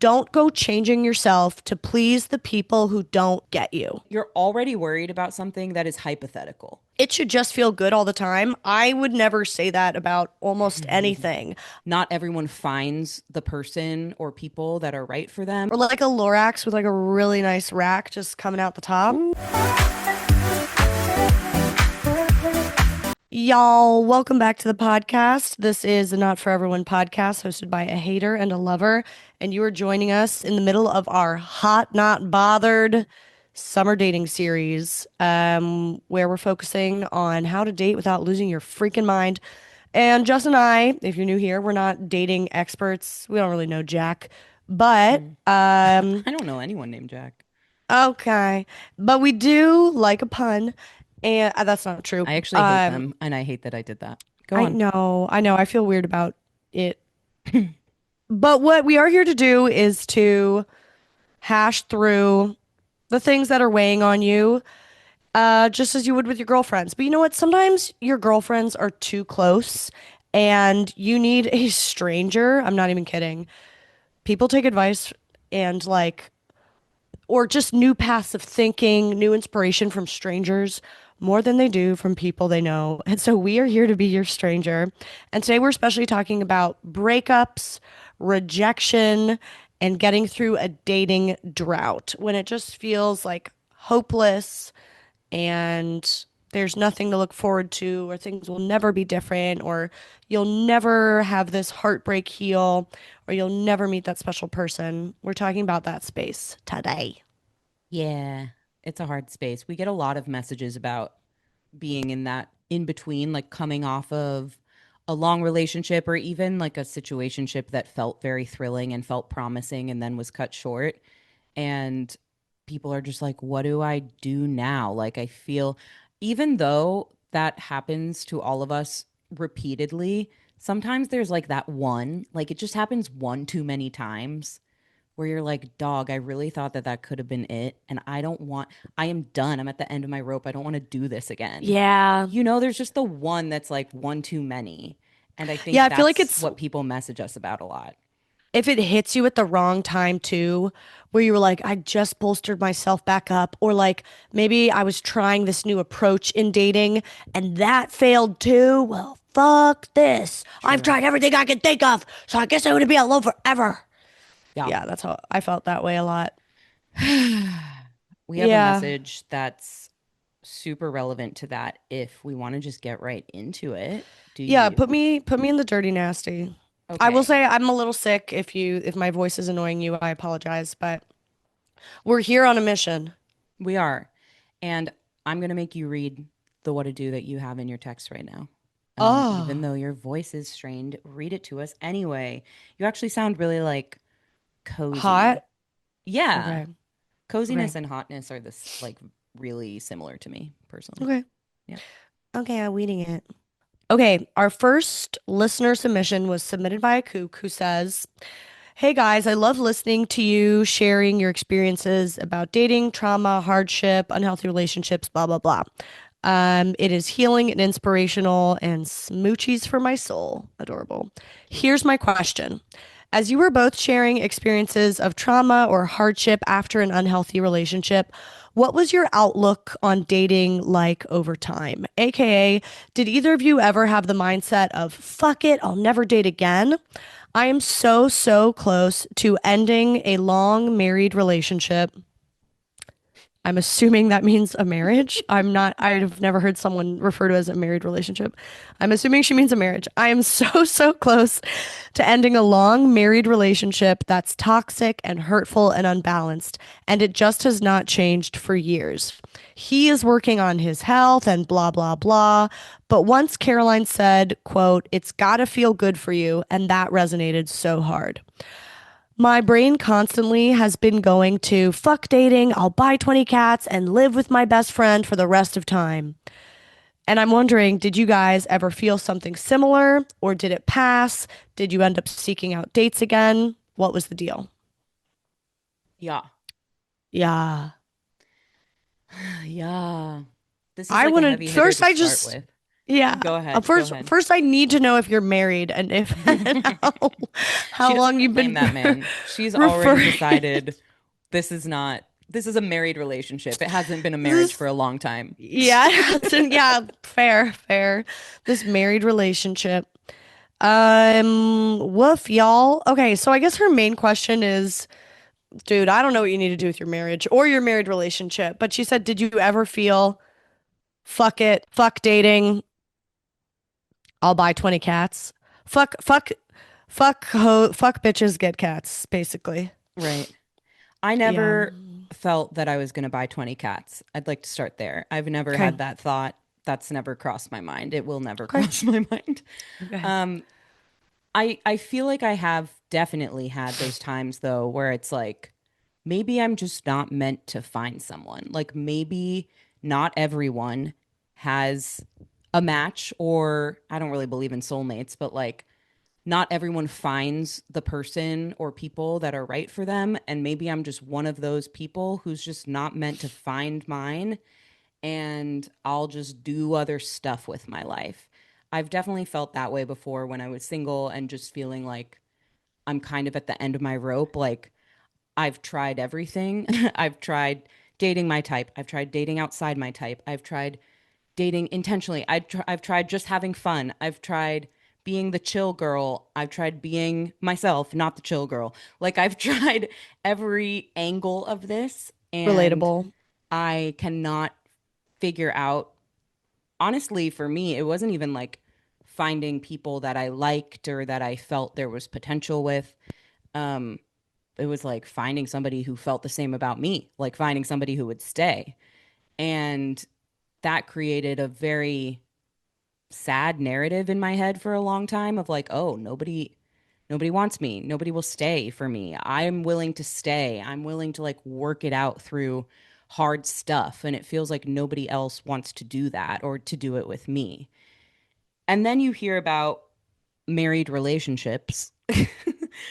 don't go changing yourself to please the people who don't get you. You're already worried about something that is hypothetical. It should just feel good all the time. I would never say that about almost anything. Not everyone finds the person or people that are right for them. Or like a Lorax with like a really nice rack just coming out the top. Y'all, welcome back to the podcast. This is the Not For Everyone podcast hosted by a hater and a lover. And you are joining us in the middle of our Hot Not Bothered summer dating series, where we're focusing on how to date without losing your freaking mind. And Jess and I, if you're new here, we're not dating experts. We don't really know Jack, but I don't know anyone named Jack. okay. But we do like a pun, and that's not true. I actually hate them, and I hate that I did that. Go I on. know, I know. I feel weird about it. But what we are here to do is to hash through the things that are weighing on you, just as you would with your girlfriends. But you know what? Sometimes your girlfriends are too close and you need a stranger. I'm not even kidding. People take advice and like, or just new paths of thinking, new inspiration from strangers more than they do from people they know. And so we are here to be your stranger. And today we're especially talking about breakups, rejection, and getting through a dating drought when it just feels like hopeless and there's nothing to look forward to, or things will never be different, or you'll never have this heartbreak heal, or you'll never meet that special person. We're talking about that space today. Yeah, it's a hard space. We get a lot of messages about being in that in between, like coming off of a long relationship or even like a situationship that felt very thrilling and felt promising and then was cut short. And people are just like, what do I do now? Like, I feel, even though that happens to all of us repeatedly, sometimes there's like that one, like it just happens one too many times where you're like, dog, I really thought that that could have been it. And I don't want, I am done. I'm at the end of my rope. I don't want to do this again. Yeah. You know, there's just the one that's like one too many. And I Yeah, think I feel like that's it's what people message us about a lot. if it hits you at the wrong time too, where you were like, I just bolstered myself back up, or like maybe I was trying this new approach in dating and that failed too. Well, fuck this. I've True. tried everything I can think of, so I guess I would be alone forever. Yeah. Yeah, that's how I felt that way a lot. We have a Yeah. message that's super relevant to that if we want to just get right into it. Do Yeah, you? put me in the dirty nasty. I will Okay. say I'm a little sick if my voice is annoying you, I apologize, but we're here on a mission. We are. And I'm going to make you read the what to do that you have in your text right now. Even Oh, though your voice is strained, read it to us anyway. You actually sound really like cozy. hot. Yeah. Okay. Okay. Coziness and hotness are this like really similar to me personally. Okay. Yeah. Okay, I'm weeding it. Okay, our first listener submission was submitted by a kook who says, hey guys, I love listening to you sharing your experiences about dating, trauma, hardship, unhealthy relationships, blah, blah, blah. It is healing and inspirational and smoochies for my soul. Adorable. Here's my question. As you were both sharing experiences of trauma or hardship after an unhealthy relationship, what was your outlook on dating like over time? AKA, did either of you ever have the mindset of, fuck it, I'll never date again? I am so, so close to ending a long married relationship. I'm assuming that means a marriage. I'm not, I've never heard someone refer to it as a married relationship. I'm assuming she means a marriage. I am so, so close to ending a long married relationship that's toxic and hurtful and unbalanced. And it just has not changed for years. He is working on his health and blah, blah, blah. But once Caroline said, quote, it's gotta feel good for you. And that resonated so hard. My brain constantly has been going to fuck dating, I'll buy 20 cats and live with my best friend for the rest of time. And I'm wondering, did you guys ever feel something similar or did it pass? Did you end up seeking out dates again? What was the deal? Yeah. Yeah. Yeah. This is I like a want heavy to hitter first to start with. Yeah. Go ahead. Go First, ahead. first, I need to know if you're married and if and She how doesn't long want to you've claim been that, man. She's already referring. decided this is not, this is a married relationship. It hasn't been a marriage This, for a long time. yeah, it hasn't. Yeah, fair, fair. This married relationship. Woof, y'all. Okay, so I guess her main question is, dude, I don't know what you need to do with your marriage or your married relationship, but she said, did you ever feel fuck it, fuck dating, I'll buy 20 cats. Fuck bitches get cats, basically. Right. I Yeah. never felt that I was going to buy 20 cats. I'd like to start there. I've never Okay. had that thought. That's never crossed my mind. It will never Okay. cross my mind. Okay. Um, I feel like I have definitely had those times though where it's like maybe I'm just not meant to find someone. Like maybe not everyone has a match, or I don't really believe in soulmates, but like not everyone finds the person or people that are right for them, and maybe I'm just one of those people who's just not meant to find mine, and I'll just do other stuff with my life. I've definitely felt that way before when I was single and just feeling like I'm kind of at the end of my rope. Like I've tried everything. I've tried dating my type. I've tried dating outside my type. I've tried dating intentionally. I've tried just having fun. I've tried being the chill girl. I've tried being myself, not the chill girl. Like I've tried every angle of this, and Relatable. I cannot figure out. Honestly, for me, it wasn't even like finding people that I liked or that I felt there was potential with. Um, it was like finding somebody who felt the same about me, like finding somebody who would stay. And that created a very sad narrative in my head for a long time of like, oh, nobody wants me. Nobody will stay for me. I'm willing to stay. I'm willing to like work it out through hard stuff, and it feels like nobody else wants to do that or to do it with me. And then you hear about married relationships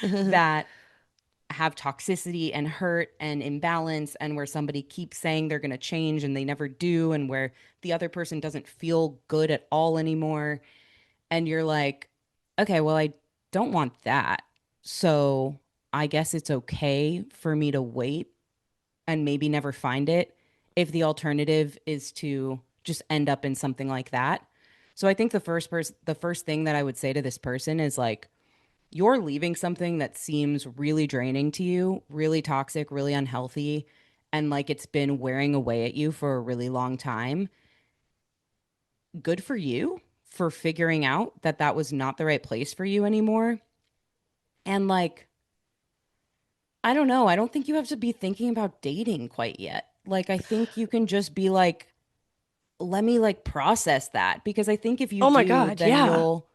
that have toxicity and hurt and imbalance, and where somebody keeps saying they're going to change and they never do, and where the other person doesn't feel good at all anymore, and you're like, okay, well, I don't want that, so I guess it's okay for me to wait and maybe never find it if the alternative is to just end up in something like that. So I think the first thing that I would say to this person is like, you're leaving something that seems really draining to you, really toxic, really unhealthy, and like it's been wearing away at you for a really long time. Good for you for figuring out that that was not the right place for you anymore. And like, I don't know, I don't think you have to be thinking about dating quite yet. Like, I think you can just be like, let me like process that, because I think if you Oh my do, God. then Yeah. you'll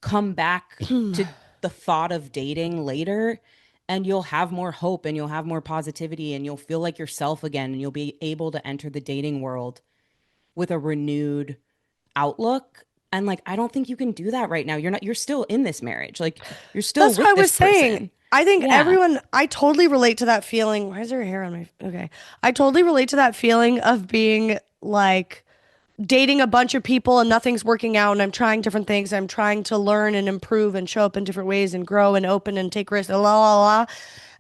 come back to the thought of dating later, and you'll have more hope and you'll have more positivity and you'll feel like yourself again, and you'll be able to enter the dating world with a renewed outlook. And like, I don't think you can do that right now. You're still in this marriage. Like, you're still That's what with I this was saying. person. I think Yeah. everyone, I totally relate to that feeling. Why is there hair on my, okay. I totally relate to that feeling of being like dating a bunch of people and nothing's working out and I'm trying different things. I'm trying to learn and improve and show up in different ways and grow and open and take risks, la la la.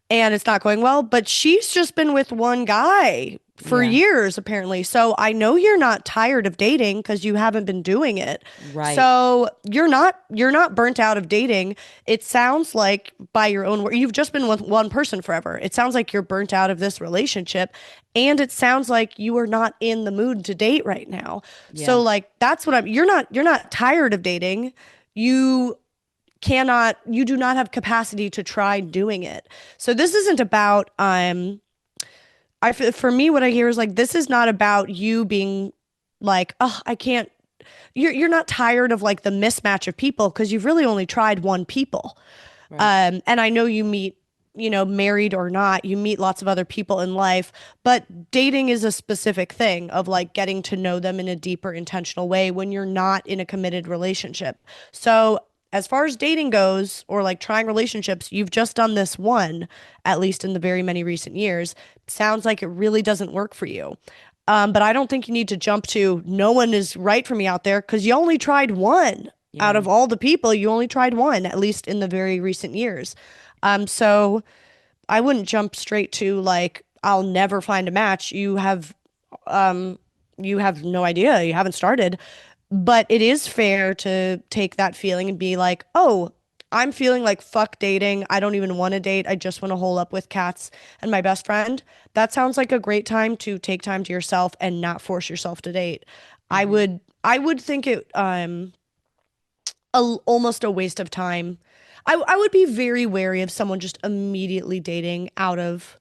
And it's not going well. But she's just been with one guy for Yeah. years, apparently. So I know you're not tired of dating because you haven't been doing it. Right. So you're not burnt out of dating. It sounds like by your own word, you've just been with one person forever. It sounds like you're burnt out of this relationship. And it sounds like you are not in the mood to date right now. So Yeah. like that's what I'm you're not tired of dating. You you do not have capacity to try doing it. So this isn't about for me what I hear is like this is not about you being like, oh, I can't, you're not tired of like the mismatch of people because you've really only tried one people. Right. And I know you meet, married or not, you meet lots of other people in life, but dating is a specific thing of like getting to know them in a deeper, intentional way when you're not in a committed relationship. So, as far as dating goes, or like trying relationships, you've just done this one, at least in the very many recent years. Sounds like it really doesn't work for you. But I don't think you need to jump to no one is right for me out there because you only tried one out Yeah. of all the people. You only tried one, at least in the very recent years. So I wouldn't jump straight to like I'll never find a match. Um, you have no idea. You haven't started. But it is fair to take that feeling and be like, oh, I'm feeling like fuck dating. I don't even want to date. I just want to hole up with cats and my best friend. That sounds like a great time to take time to yourself and not force yourself to date. Hmm. I would think it almost a waste of time. I would be very wary of someone just immediately dating out of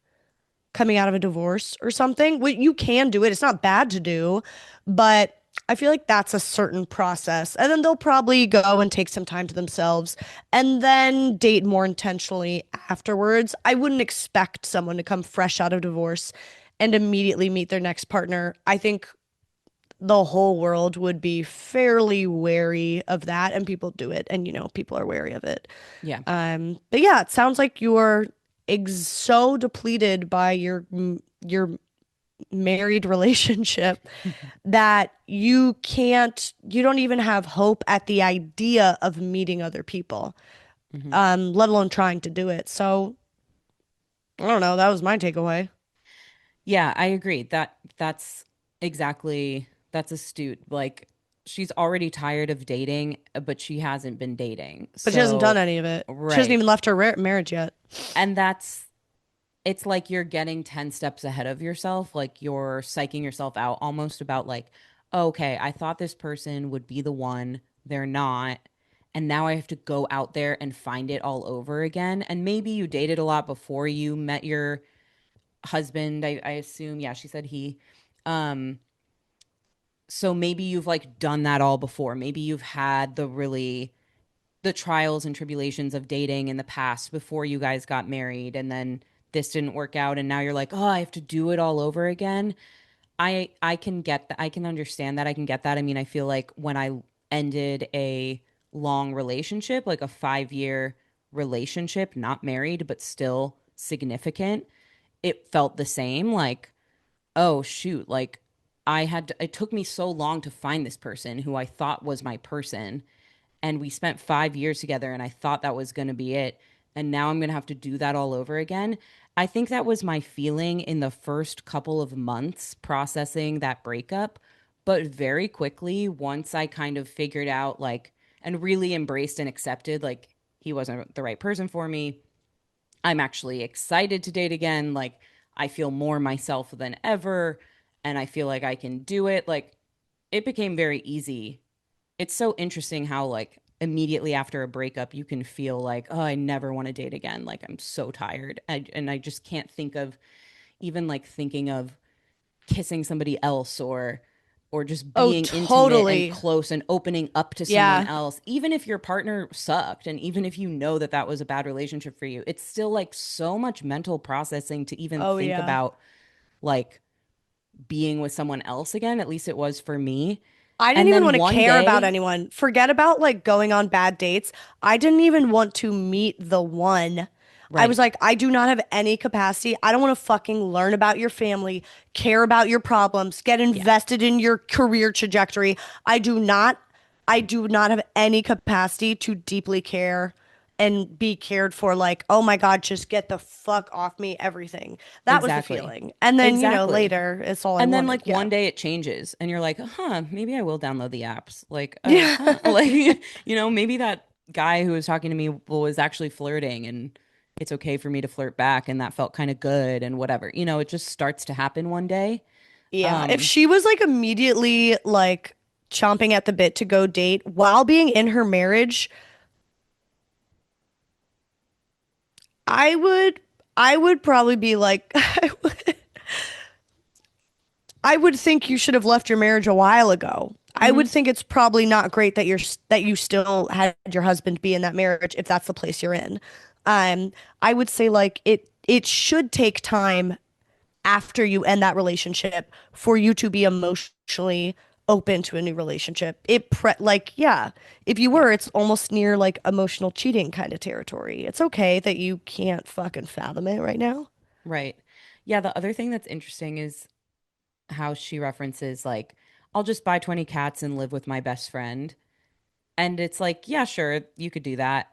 coming out of a divorce or something. You can do it. It's not bad to do, but I feel like that's a certain process. And then they'll probably go and take some time to themselves and then date more intentionally afterwards. I wouldn't expect someone to come fresh out of divorce and immediately meet their next partner. I think the whole world would be fairly wary of that, and people do it, and people are wary of it. Yeah. But yeah, it sounds like you're so depleted by your married relationship that you don't even have hope at the idea of meeting other people, Hmm. let alone trying to do it. So I don't know. That was my takeaway. Yeah, I agree. That's astute. Like she's already tired of dating, but she hasn't been dating. But she hasn't done So, any of it. She hasn't right. even left her marriage yet. And it's like you're getting 10 steps ahead of yourself. Like you're psyching yourself out almost about like, "Oh, okay, I thought this person would be the one. They're not. And now I have to go out there and find it all over again." And maybe you dated a lot before you met your husband. I assume. Yeah, she said he. Um, so maybe you've like done that all before. Maybe you've had the trials and tribulations of dating in the past before you guys got married, and then this didn't work out and now you're like, "Oh, I have to do it all over again." I can get that. I can understand that. I can get that. I mean, I feel like when I ended a long relationship, like a 5-year relationship, not married, but still significant, it felt the same. Like, oh shoot, like it took me so long to find this person who I thought was my person, and we spent 5 years together and I thought that was going to be it. And now I'm going to have to do that all over again. I think that was my feeling in the first couple of months processing that breakup. But very quickly, once I kind of figured out, like, and really embraced and accepted, like, he wasn't the right person for me, I'm actually excited to date again. Like, I feel more myself than ever. And I feel like I can do it. Like, it became very easy. It's so interesting how like immediately after a breakup you can feel like, oh, I never want to date again. Like I'm so tired. And I just can't think of even like thinking of kissing somebody else or just Oh, being intimate and totally. close and opening up to someone Yeah. else, even if your partner sucked and even if you know that that was a bad relationship for you. It's still like so much mental processing to even Oh, think yeah. about like being with someone else again. At least it was for me. I didn't And even then want to one care about day, anyone. Forget about like going on bad dates. I didn't even want to meet the one. I was right, like, I do not have any capacity. I don't want to fucking learn about your family, care about your problems, get yeah, invested in your career trajectory. I do not, I do not have any capacity to deeply care and be cared for. Like, oh my God, just get the fuck off me, everything. That was the exactly. feeling. And then, Exactly. later, it's all I And then wanted. like Yeah. one day it changes and you're like, huh, maybe I will download the apps. Like, oh, Yeah. huh. Like, maybe that guy who was talking to me was actually flirting and it's okay for me to flirt back and that felt kind of good and whatever. It just starts to happen one day. Yeah, if Um, she was like immediately like chomping at the bit to go date while being in her marriage, I would I would probably be like I would think you should have left your marriage a while ago. I would mhm, think it's probably not great that that you still had your husband be in that marriage if that's the place you're in. Um, I would say like it should take time after you end that relationship for you to be emotionally open to a new relationship. Like yeah, if you yeah, were, it's almost near like emotional cheating kind of territory. It's okay that you can't fucking fathom it right now. right. Yeah, the other thing that's interesting is how she references like, I'll just buy 20 cats and live with my best friend. And it's like, yeah, sure, you could do that.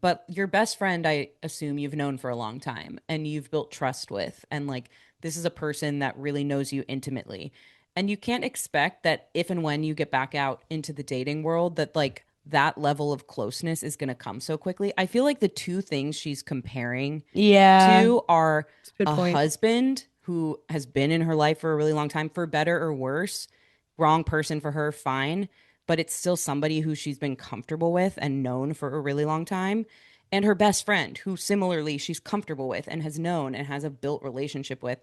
But your best friend, I assume you've known for a long time and you've built trust with. And like, this is a person that really knows you intimately. And you can't expect that if and when you get back out into the dating world, that like that level of closeness is going to come so quickly. I feel like the two things she's comparing Yeah, to are that's a good a point. husband who has been in her life for a really long time, for better or worse, wrong person for her, fine, but it's still somebody who she's been comfortable with and known for a really long time. And her best friend, who similarly she's comfortable with and has known and has a built relationship with.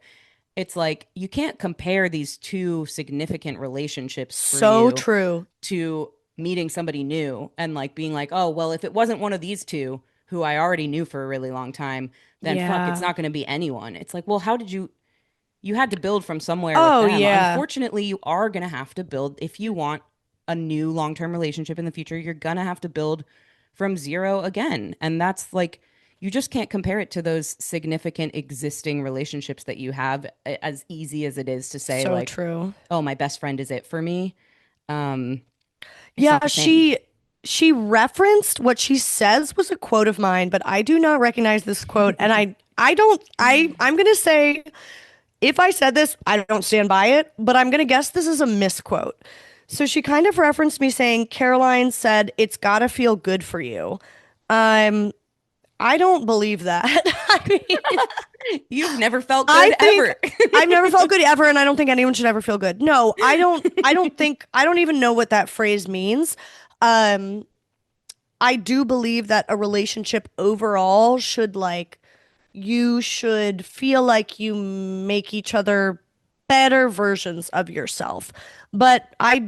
It's like you can't compare these two significant relationships for So you true. to meeting somebody new and like being like, oh, well, if it wasn't one of these two who I already knew for a really long time, then fuck, it's Yeah. not going to be anyone. It's like, well, how did you had to build from somewhere with Oh, them. yeah. Unfortunately, you are going to have to build if you want a new long-term relationship in the future, you're going to have to build from zero again. And that's like you just can't compare it to those significant existing relationships that you have as easy as it is to say So like, true. oh, my best friend is it for me. Um, it's not Yeah, the same. she referenced what she says was a quote of mine, but I do not recognize this quote, and I don't I'm going to say if I said this, I don't stand by it, but I'm going to guess this is a misquote. So she kind of referenced me saying Caroline said it's got to feel good for you. Um I don't believe that. I mean, You've never felt I good think ever. I've never felt good ever, and I don't think anyone should ever feel good. No, I don't think I don't even know what that phrase means. Um, I do believe that a relationship overall should like you should feel like you make each other better versions of yourself. But I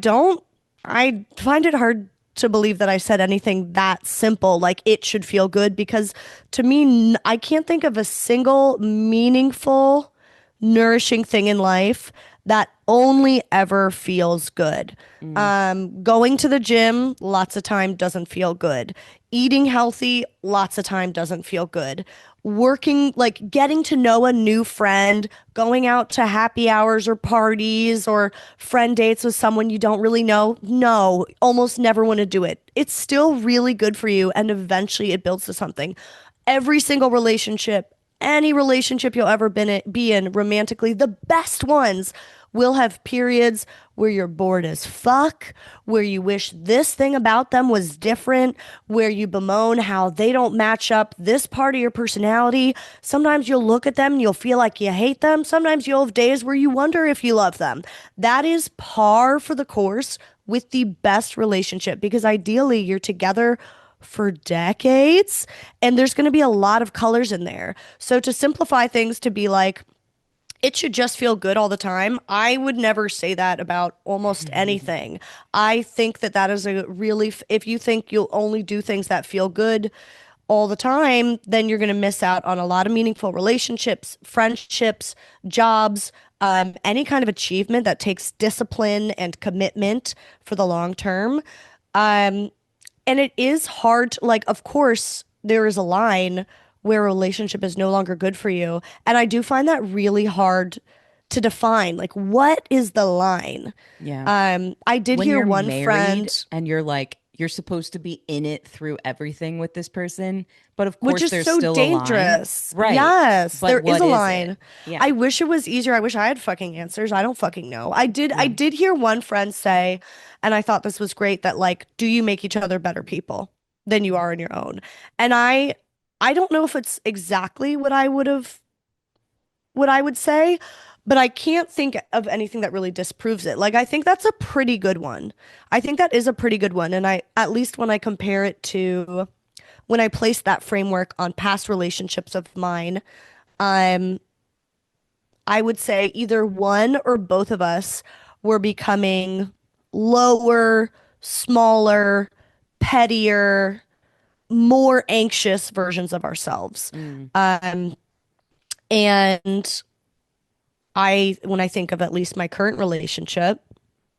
find it hard to believe that I said anything that simple, like it should feel good, because to me, I can't think of a single meaningful, nourishing thing in life that only ever feels good. Mm, Going to the gym lots of time doesn't feel good. Eating healthy lots of time doesn't feel good. Working, like getting to know a new friend, going out to happy hours or parties or friend dates with someone you don't really know. No, almost never want to do it. It's still really good for you and eventually it builds to something. Every single relationship, any relationship you'll ever be in romantically, the best ones will have periods where you're bored as fuck, where you wish this thing about them was different, where you bemoan how they don't match up this part of your personality. Sometimes you'll look at them and you'll feel like you hate them. Sometimes you'll have days where you wonder if you love them. That is par for the course with the best relationship because ideally you're together for decades and there's going to be a lot of colors in there. So to simplify things to be like, it should just feel good all the time. I would never say that about almost anything. I think that that is a really, if you think you'll only do things that feel good all the time, then you're going to miss out on a lot of meaningful relationships, friendships, jobs, any kind of achievement that takes discipline and commitment for the long term. Um, and it is hard to, like, of course, there is a line where a relationship is no longer good for you. And I do find that really hard to define. Like, what is the line? yeah. I did When hear you're one married friend, and you're like, you're supposed to be in it through everything with this person, but of which course is there's so still a line. dangerous. Right. Yes, But there is what a is it? line. Yeah. I wish it was easier. I wish I had fucking answers. I don't fucking know. I Yeah. did hear one friend say, and I thought this was great, that like, do you make each other better people than you are on your own? And I don't know if it's exactly what I would say, but I can't think of anything that really disproves it. Like I think that's a pretty good one. I think that is a pretty good one. And I at least when I compare it to when I place that framework on past relationships of mine, um, I would say either one or both of us were becoming lower, smaller, pettier, more anxious versions of ourselves. Mm. Um, and when I think of at least my current relationship,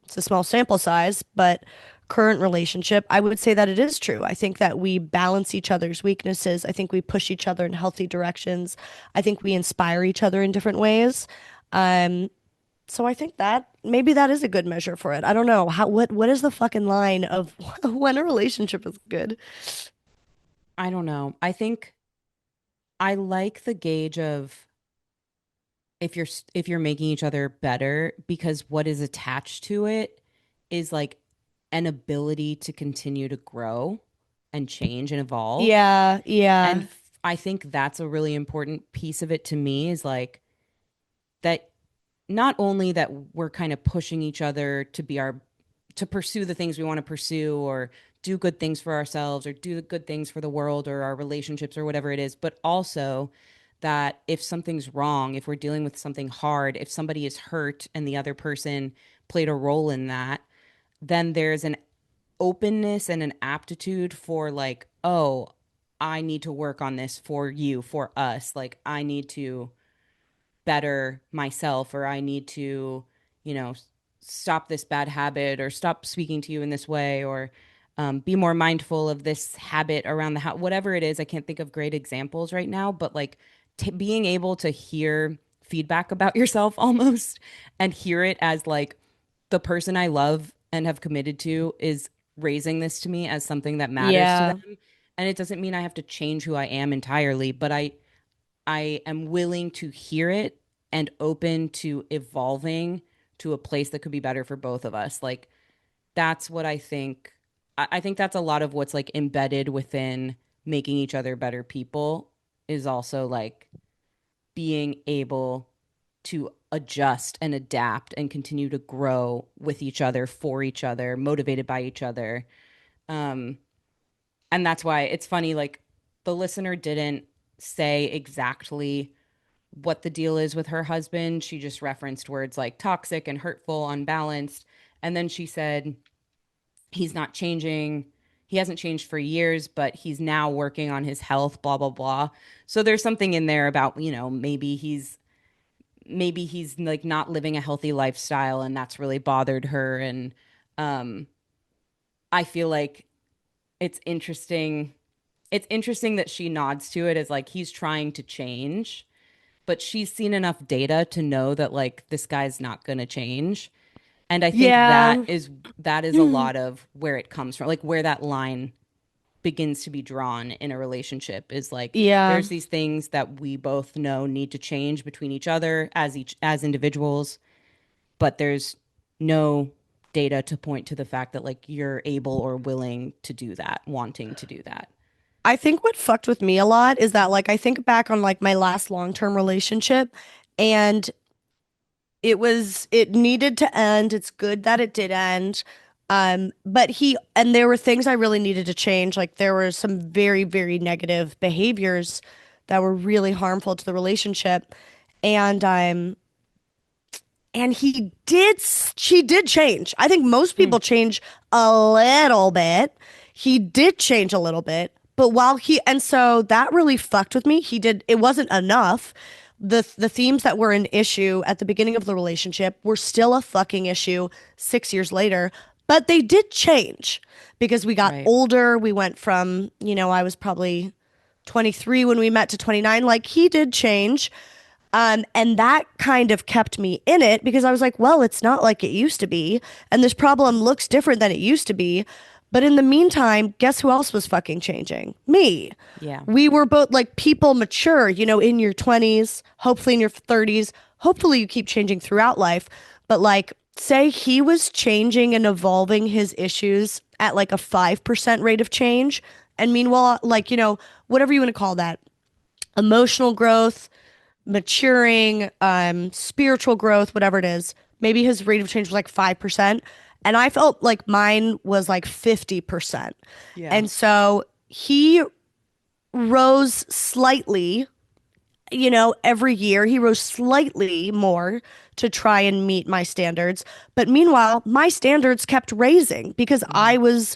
it's a small sample size, but current relationship, I would say that it is true. I think that we balance each other's weaknesses. I think we push each other in healthy directions. I think we inspire each other in different ways. Um, So I think that maybe that is a good measure for it. I don't know. What is the fucking line of when a relationship is good? I don't know. I think I like the gauge of if you're making each other better, because what is attached to it is like an ability to continue to grow and change and evolve. Yeah, And yeah. I think that's a really important piece of it to me, is like that, not only that we're kind of pushing each other to pursue the things we want to pursue, or do good things for ourselves, or do good things for the world or our relationships or whatever it is, but also that if something's wrong, if we're dealing with something hard, if somebody is hurt and the other person played a role in that, then there's an openness and an aptitude for like, oh, I need to work on this for you, for us. Like, I need to better myself, or I need to, you know, stop this bad habit, or stop speaking to you in this way, or be more mindful of this habit around the house, whatever it is. I can't think of great examples right now, but like being able to hear feedback about yourself almost, and hear it as like the person I love and have committed to is raising this to me as something that matters to Yeah. them. And it doesn't mean I have to change who I am entirely, but I am willing to hear it and open to evolving to a place that could be better for both of us. Like, that's what I think. I think that's a lot of what's like embedded within making each other better people, is also like being able to adjust and adapt and continue to grow with each other, for each other, motivated by each other. Um, and that's why it's funny, like the listener didn't say exactly what the deal is with her husband. She just referenced words like toxic and hurtful, unbalanced. And then she said, he's not changing. He hasn't changed for years, but he's now working on his health, blah, blah, blah. So there's something in there about, maybe he's like not living a healthy lifestyle, and that's really bothered her. And um, I feel like it's interesting. It's interesting that she nods to it as like he's trying to change, but she's seen enough data to know that like this guy's not going to change. And I think Yeah. that is a lot of where it comes from, like where that line begins to be drawn in a relationship, is like Yeah. there's these things that we both know need to change between each other as individuals, but there's no data to point to the fact that like you're able or willing to do that, wanting to do that. I think what fucked with me a lot is that like I think back on like my last long-term relationship and it needed to end. It's good that it did end. But there were things I really needed to change. Like there were some very, very negative behaviors that were really harmful to the relationship. And she did change. I think most Mm, people change a little bit. He did change a little bit, but and so that really fucked with me. It wasn't enough. The themes that were an issue at the beginning of the relationship were still a fucking issue 6 years later, but they did change because we got right. older. We went from, I was probably 23 when we met to 29. Like he did change. And that kind of kept me in it because I was like, well, it's not like it used to be. And this problem looks different than it used to be. But in the meantime, guess who else was fucking changing? Me. Yeah. We were both like people mature, in your 20s, hopefully in your 30s. Hopefully you keep changing throughout life. But like, say he was changing and evolving his issues at like a 5% rate of change. And meanwhile, like, whatever you want to call that, emotional growth, maturing, spiritual growth, whatever it is. Maybe his rate of change was like 5%. And I felt like mine was like 50%. Yeah. And so he rose slightly, every year he rose slightly more to try and meet my standards. But meanwhile, my standards kept raising because Hmm.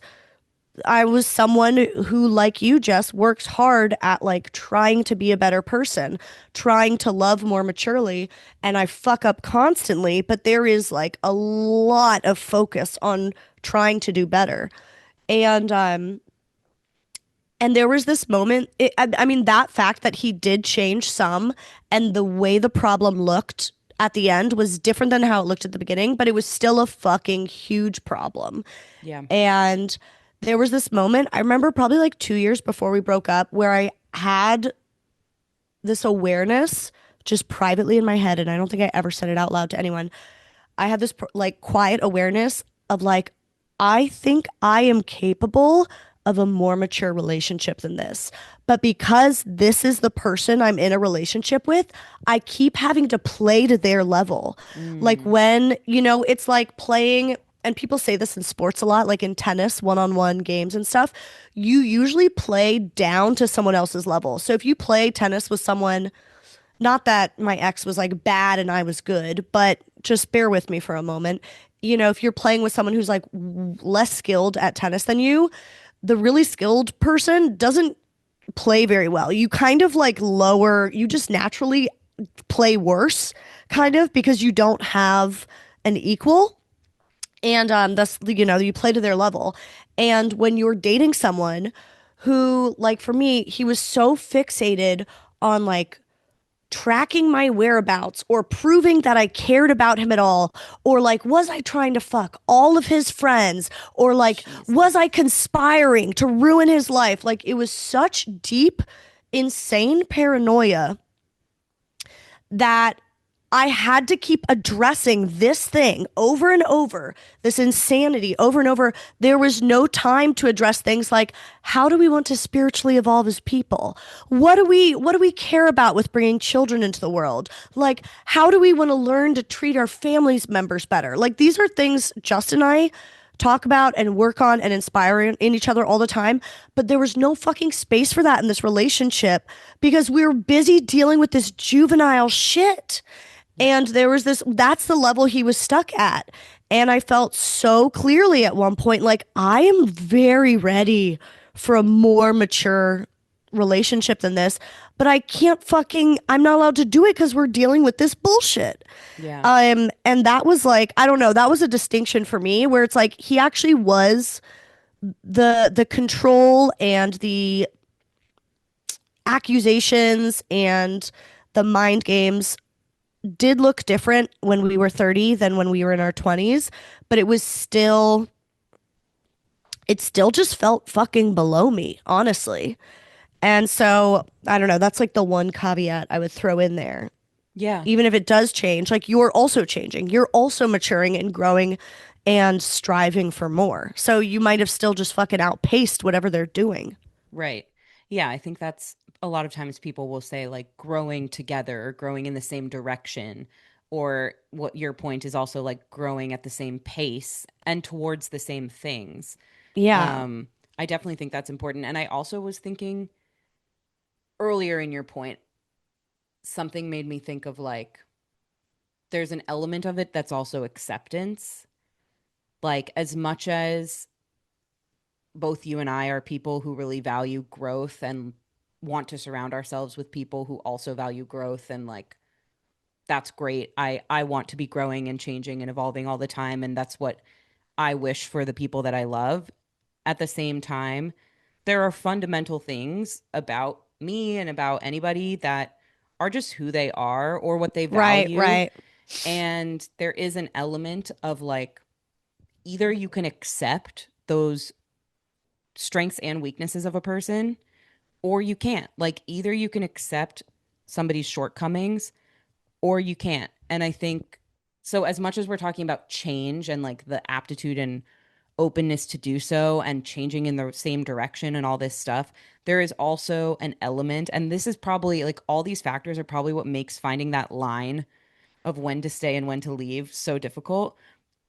I was someone who, like you, Jess, works hard at like trying to be a better person, trying to love more maturely, and I fuck up constantly, but there is like a lot of focus on trying to do better. And and there was this moment, I mean, that fact that he did change some and the way the problem looked at the end was different than how it looked at the beginning, but it was still a fucking huge problem. Yeah. And there was this moment, I remember probably like 2 years before we broke up, where I had this awareness just privately in my head. And I don't think I ever said it out loud to anyone. I had this like quiet awareness of like, I think I am capable of a more mature relationship than this. But because this is the person I'm in a relationship with, I keep having to play to their level. Like Mm. when, it's like playing, and people say this in sports a lot, like in tennis, one on one games and stuff, you usually play down to someone else's level. So if you play tennis with someone, not that my ex was like bad and I was good, but just bear with me for a moment. If you're playing with someone who's like less skilled at tennis than you, the really skilled person doesn't play very well. You kind of like lower, you just naturally play worse, kind of, because you don't have an equal. And that's, you play to their level. And when you're dating someone who, like for me, he was so fixated on like tracking my whereabouts or proving that I cared about him at all, or like, was I trying to fuck all of his friends, or like, was I Jesus. conspiring to ruin his life? Like, it was such deep, insane paranoia that I had to keep addressing this thing over and over, this insanity over and over. There was no time to address things like, how do we want to spiritually evolve as people? What do we care about with bringing children into the world? Like, how do we want to learn to treat our families members better? Like, these are things Justin and I talk about and work on and inspire in each other all the time. But there was no fucking space for that in this relationship because we were busy dealing with this juvenile shit. And there was this, that's the level he was stuck at. And I felt so clearly at one point, like, I am very ready for a more mature relationship than this, but I can't fucking, I'm not allowed to do it because we're dealing with this bullshit. Yeah. And that was like, I don't know, that was a distinction for me where it's like he actually was the control and the accusations and the mind games did look different when we were 30 than when we were in our 20s, but it still just felt fucking below me, honestly. And so, I don't know, that's like the one caveat I would throw in there. Yeah. Even if it does change, like you're also changing, you're also maturing and growing and striving for more. So you might have still just fucking outpaced whatever they're doing. Right. Yeah, I think that's a lot of times people will say like growing together or growing in the same direction, or what your point is also like growing at the same pace and towards the same things. Yeah. Um, I definitely think that's important. And I also was thinking earlier in your point, something made me think of like there's an element of it that's also acceptance. Like as much as both you and I are people who really value growth and want to surround ourselves with people who also value growth, and like that's great. I want to be growing and changing and evolving all the time, and that's what I wish for the people that I love. At the same time, there are fundamental things about me and about anybody that are just who they are or what they Right, value. right. And there is an element of like either you can accept those strengths and weaknesses of a person, or you can't. Like either you can accept somebody's shortcomings or you can't. And I think so, as much as we're talking about change and like the aptitude and openness to do so and changing in the same direction and all this stuff, there is also an element, and this is probably like all these factors are probably what makes finding that line of when to stay and when to leave so difficult.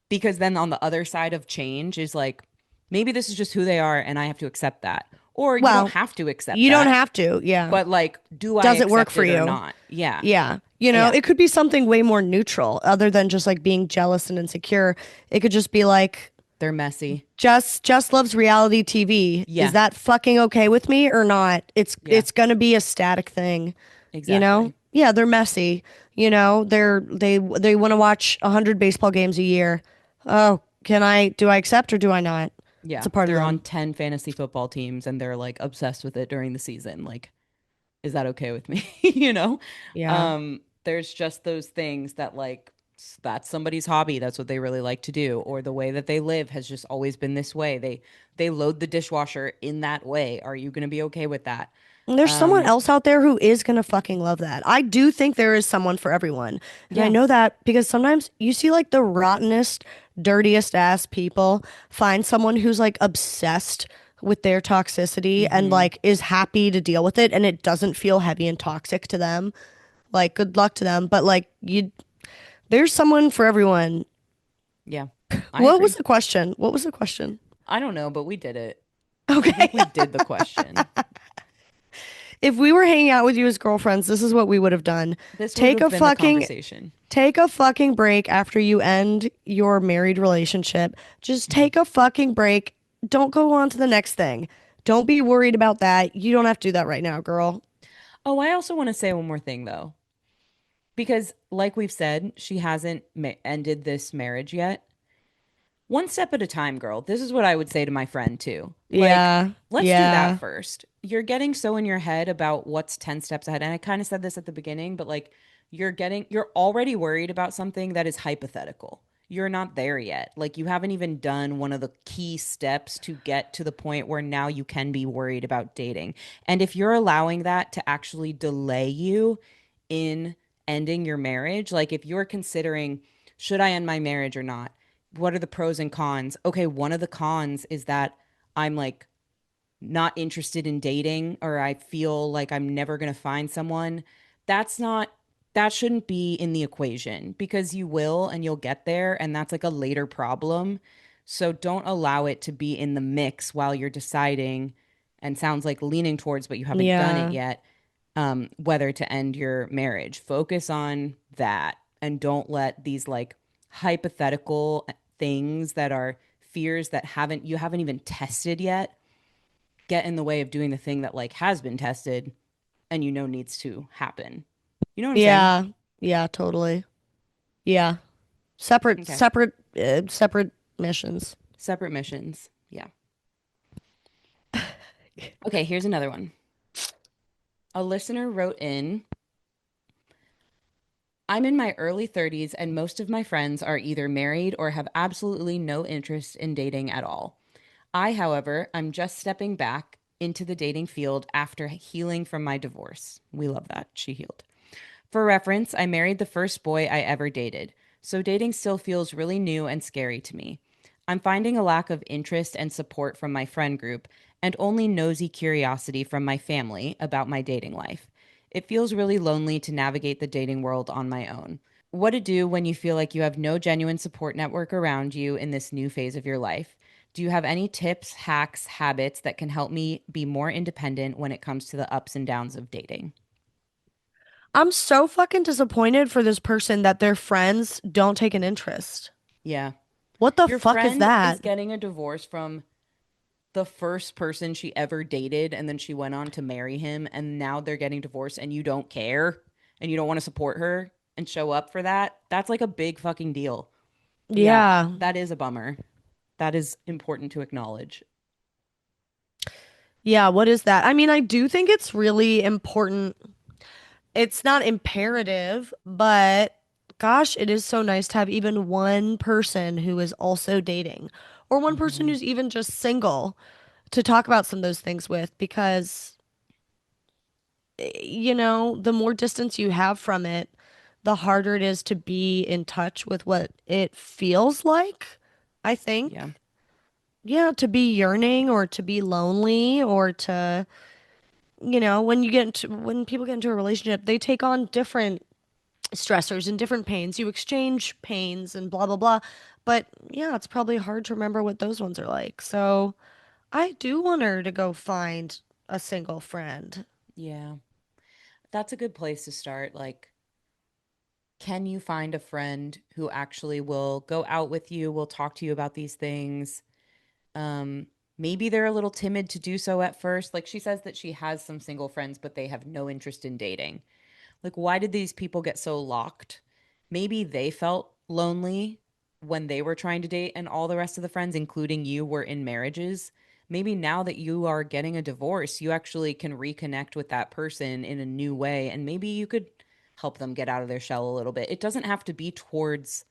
Because then on the other side of change is like, maybe this is just who they are and I have to accept that. Or you don't Well, have to accept you don't that, have to. Yeah. but like, do I Does it work accept for it or you? not? Yeah. Yeah. Yeah. It could be something way more neutral other than just like being jealous and insecure. It could just be like, They're messy. just loves reality TV. Is Yeah. that fucking okay with me or not? It's Yeah. it's gonna be a static thing, you know? Exactly. Yeah, they're messy. They want to watch 100 baseball games a year. Oh, do I accept or do I not? It's Yeah. a part of They're on them. 10 fantasy football teams and they're like obsessed with it during the season. Like, is that okay with me? you know? Yeah. Um, there's just those things that like that's somebody's hobby. That's what they really like to do, or the way that they live has just always been this way. They load the dishwasher in that way. Are you going to be okay with that? And there's someone Um, else out there who is gonna fucking love that. I do think there is someone for everyone. And I yeah. know that because sometimes you see like the rottenest, dirtiest ass people find someone who's like obsessed with their toxicity and Mm-hmm. like is happy to deal with it and it doesn't feel heavy and toxic to them. Like good luck to them. But like you there's someone for everyone. Yeah. I What was agree. the question? What was the question? I don't know, but we did it. I Okay. think we did the question. If we were hanging out with you as girlfriends, this is what we would have done. This would Take have a been the fucking conversation. Take a fucking break after you end your married relationship. Just Mhm. take a fucking break. Don't go on to the next thing. Don't be worried about that. You don't have to do that right now, girl. Oh, I also want to say one more thing though, because like we've said, she hasn't ended this marriage yet. One step at a time, girl. This is what I would say to my friend too. Like, Yeah. let's do that Yeah. first. You're getting so in your head about what's 10 steps ahead. And I kind of said this at the beginning, but like, you're already worried about something that is hypothetical. You're not there yet. Like, you haven't even done one of the key steps to get to the point where now you can be worried about dating. And if you're allowing that to actually delay you in ending your marriage, like if you're considering, should I end my marriage or not? What are the pros and cons? Okay, one of the cons is that I'm like not interested in dating or I feel like I'm never going to find someone. That's not that shouldn't be in the equation because you will and you'll get there and that's like a later problem. So don't allow it to be in the mix while you're deciding and sounds like leaning towards but you haven't done it Yeah. yet whether to end your marriage. Focus on that and don't let these like hypothetical things that are fears that haven't you haven't even tested yet get in the way of doing the thing that like has been tested and you know needs to happen. You know what I'm saying? Yeah. Yeah, totally. Yeah. Separate, Okay. separate, separate missions. Separate missions. Yeah. Okay, here's another one. A listener wrote in, I'm in my early 30s and most of my friends are either married or have absolutely no interest in dating at all. I, however, I'm just stepping back into the dating field after healing from my divorce. We love that. She healed. For reference, I married the first boy I ever dated, so dating still feels really new and scary to me. I'm finding a lack of interest and support from my friend group, and only nosy curiosity from my family about my dating life. It feels really lonely to navigate the dating world on my own. What to do when you feel like you have no genuine support network around you in this new phase of your life? Do you have any tips, hacks, habits that can help me be more independent when it comes to the ups and downs of dating? I'm so fucking disappointed for this person that their friends don't take an interest. Yeah. What the Your fuck is friend is that? getting a divorce from the first person she ever dated, and then she went on to marry him, and now they're getting divorced, and you don't care and you don't want to support her and show up for that. That's like a big fucking deal. Yeah, Yeah. that is a bummer. That is important to acknowledge. Yeah, what is that? I mean, I do think it's really important. It's not imperative, but gosh, it is so nice to have even one person who is also dating or one person Hmm. who's even just single to talk about some of those things with because, the more distance you have from it, the harder it is to be in touch with what it feels like, I Yeah. think. Yeah, to be yearning or to be lonely or to, when people get into a relationship, they take on different stressors and different pains. You exchange pains and blah, blah, blah. But yeah, it's probably hard to remember what those ones are like. So I do want her to go find a single friend. Yeah. That's a good place to start. Like, can you find a friend who actually will go out with you, will talk to you about these things? Um, Maybe they're a little timid to do so at first. Like she says that she has some single friends, but they have no interest in dating. Like, why did these people get so locked? Maybe they felt lonely when they were trying to date, and all the rest of the friends, including you, were in marriages. Maybe now that you are getting a divorce, you actually can reconnect with that person in a new way. And maybe you could help them get out of their shell a little bit. It doesn't have to be towards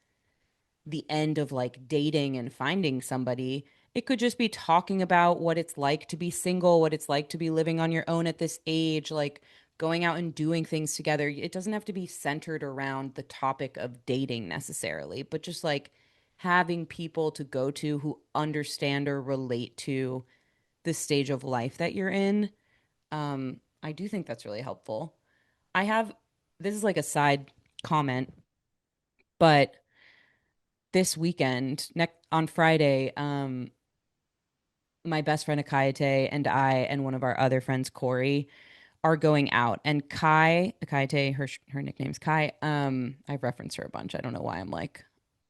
the end of like dating and finding somebody. It could just be talking about what it's like to be single, what it's like to be living on your own at this age, like going out and doing things together. It doesn't have to be centered around the topic of dating necessarily, but just like having people to go to who understand or relate to the stage of life that you're in. I do think that's really helpful. I have this is like a side comment, but this weekend, next on Friday, my best friend Akayate and I and one of our other friends, Corey, are going out. And Akayate, her nickname's Kai. I've referenced her a bunch. I don't know why I'm like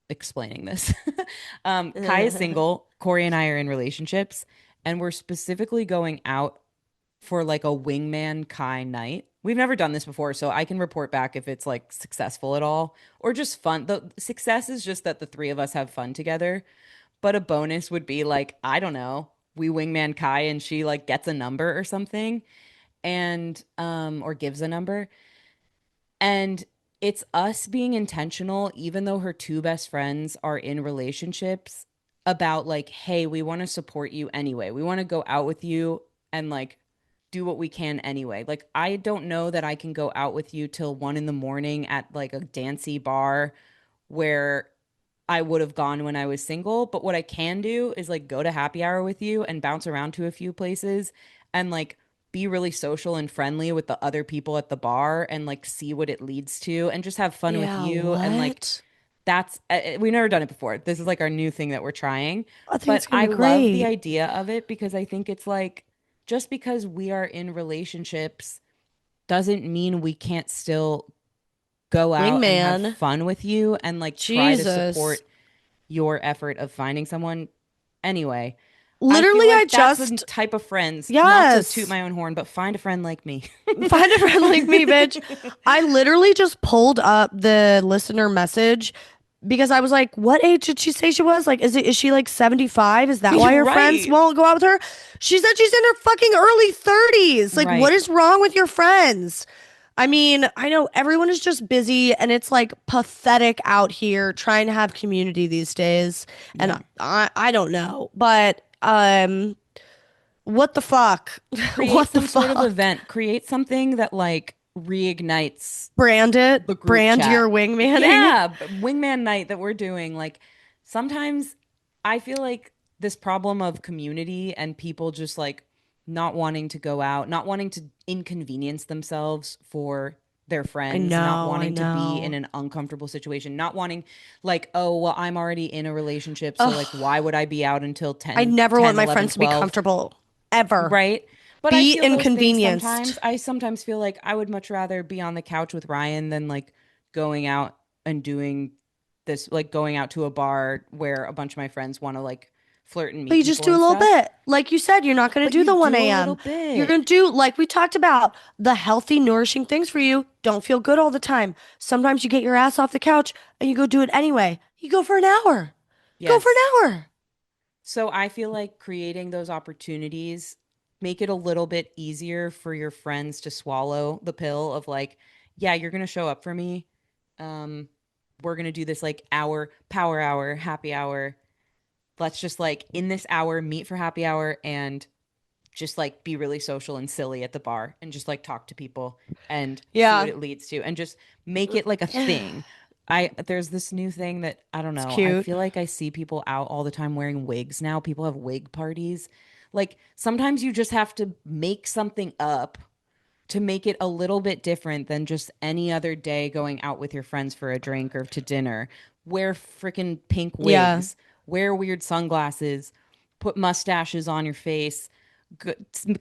explaining this. Kai is single. Corey and I are in relationships, and we're specifically going out for like a wingman Kai night. We've never done this before, so I can report back if it's like successful at all or just fun. The success is just that the three of us have fun together. But a bonus would be like, I don't know, we wingman Kai and she like gets a number or something and or gives a number. And it's us being intentional, even though her two best friends are in relationships, about like, hey, we want to support you anyway. We want to go out with you and like do what we can anyway. Like, I don't know that I can go out with you till 1 in the morning at like a dancey bar where I would have gone when I was single. But what I can do is like go to happy hour with you and bounce around to a few places and like be really social and friendly with the other people at the bar and like see what it leads to and just have fun with Yeah, you. And like, what? that's, we've never done it before. This is like our new thing that we're trying. I think it's But gonna I be love the great. idea of it because I think it's like, just because we are in relationships doesn't mean we can't still go out and have Wingman. fun with you and like try to Jesus. support your effort of finding someone. Anyway, I feel Literally, I like that's the just, type of friends, not to toot yes. my own horn, but find a friend like me. Find a friend like me, bitch. I literally just pulled up the listener message because I was like, what age did she say she was? Like, is she like 75? Is that why You're her friends right. won't go out with her? She said she's in her fucking early 30s. Like, what Right. is wrong with your friends? I mean, I know everyone is just busy and it's like pathetic out here trying to have community these days. And Yeah. I don't know, but what the fuck? Create What the some sort of fuck? event, create something that like reignites Brand it, the group brand chat. your wingmanning. Yeah, wingman night that we're doing. Like sometimes I feel like this problem of community and people just like not wanting to go out, not wanting to inconvenience themselves for their friends, not I wanting to be in know. an uncomfortable situation, not wanting like, oh, well, I'm already in a relationship, so like Ugh, why would I be out until I 10, never want 10, my 11, friends to be 12? comfortable ever. Right? But I Be feel those things sometimes. inconvenienced. I sometimes feel like I would much rather be on the couch with Ryan than like going out and doing this, like going out to a bar where a bunch of my friends want to like flirt and But meet you just people do a and little stuff. bit. Like you said, you're not going to But do you the do 1 a little a.m. You're bit. going to do, like we talked about, the healthy, nourishing things for you. Don't feel good all the time. Sometimes you get your ass off the couch and you go do it anyway. You go for an hour. Go for Yes. an hour. So I feel like creating those opportunities make it a little bit easier for your friends to swallow the pill of like, yeah, you're going to show up for me. Um, we're going to do this like hour, power hour, happy hour. Let's just like in this hour meet for happy hour and just like be really social and silly at the bar and just like talk to people and see what Yeah. it leads to and just make it like a thing. I there's this new thing that I don't It's know. I cute. feel like I see people out all the time wearing wigs now. People have wig parties. Like sometimes you just have to make something up to make it a little bit different than just any other day going out with your friends for a drink or to dinner. Wear freaking pink Yeah. wigs, wear weird sunglasses, put mustaches on your face,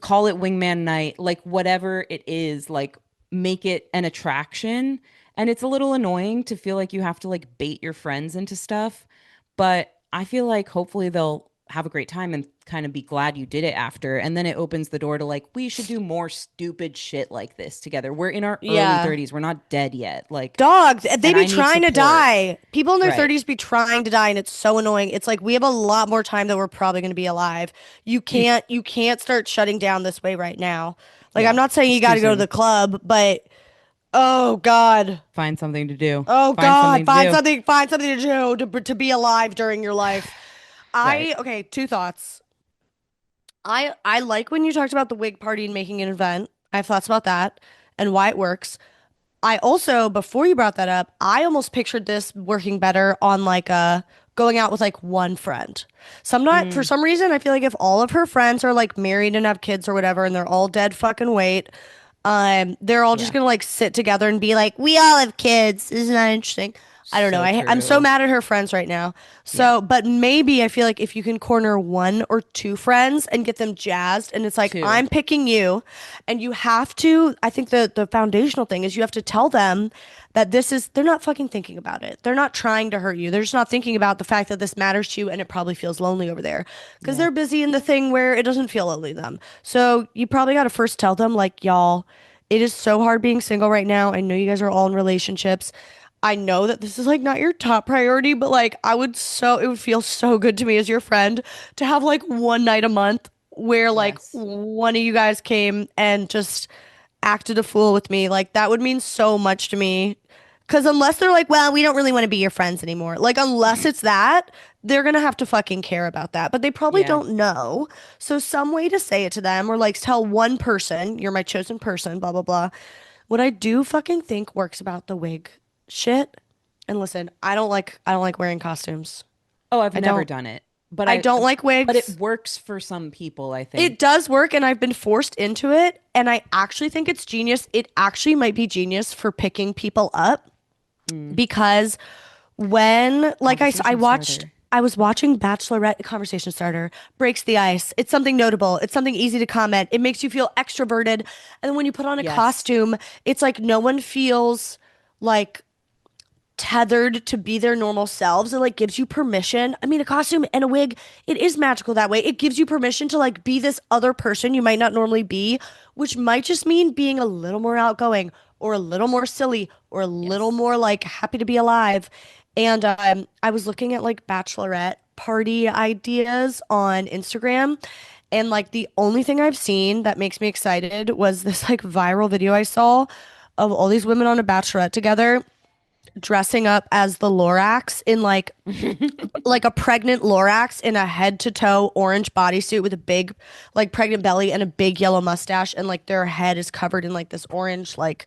call it wingman night, like whatever it is, like make it an attraction. And it's a little annoying to feel like you have to like bait your friends into stuff, but I feel like hopefully they'll have a great time and kind of be glad you did it after. And then it opens the door to like, we should do more stupid shit like this together. We're in our early Yeah. 30s. We're not dead yet. Like, Dogs, they and be I need trying to support. die. People in their Right. 30s be trying to die and it's so annoying. It's like we have a lot more time that we're probably going to be alive. You can't start shutting down this way right now. Like I'm Yeah. not saying you It's got too to go to soon. the club, but Oh God. Find something to do. Oh Find God. something to do. Find something to do to be alive during your life. Right. Okay, two thoughts. I like when you talked about the wig party and making an event. I have thoughts about that and why it works. I also, before you brought that up, I almost pictured this working better on like a going out with like one friend. So I'm not, for Mm, some reason, I feel like if all of her friends are like married and have kids or whatever, and they're all dead fucking weight, they're all just yeah. gonna like sit together and be like, we all have kids. Isn't that interesting? I don't know. So I'm so true. mad at her friends right now. Yeah. So, but maybe I feel like if you can corner one or two friends and get them jazzed, and it's like, Two. I'm picking you, and you have to, I think the foundational thing is you have to tell them that they're not fucking thinking about it. They're not trying to hurt you. They're just not thinking about the fact that this matters to you and it probably feels lonely over there because Yeah. they're busy in the thing where it doesn't feel lonely to them. So you probably got to first tell them, like, y'all, it is so hard being single right now. I know you guys are all in relationships. I know that this is like not your top priority, but like it would feel so good to me as your friend to have like one night a month where like Yes. one of you guys came and just acted a fool with me. Like that would mean so much to me. Cause unless they're like, well, we don't really want to be your friends anymore. Like unless it's that, they're gonna have to fucking care about that. But they probably Yeah. don't know. So some way to say it to them or like tell one person, you're my chosen person, blah blah blah. What I do fucking think works about the wig shit. And listen, I don't like wearing costumes. Oh, I've I never don't done it. But I don't like but it wigs. works for some people, I It think. does work and I've been forced into it and I actually think it's genius. It actually might be genius for picking people up Mm. because when Conversation starter. I was watching Bachelorette conversation starter breaks the ice. It's something notable. It's something easy to comment. It makes you feel extroverted. And then when you put on a Yes. costume, it's like no one feels like tethered to be their normal selves. It like gives you permission. I mean, a costume and a wig, it is magical that way. It gives you permission to like be this other person you might not normally be, which might just mean being a little more outgoing or a little more silly or a little Yes. more like happy to be alive. And I was looking at like bachelorette party ideas on Instagram. And like the only thing I've seen that makes me excited was this like viral video I saw of all these women on a bachelorette together dressing up as the Lorax in like a pregnant Lorax in a head to toe orange bodysuit with a big like pregnant belly and a big yellow mustache and like their head is covered in like this orange like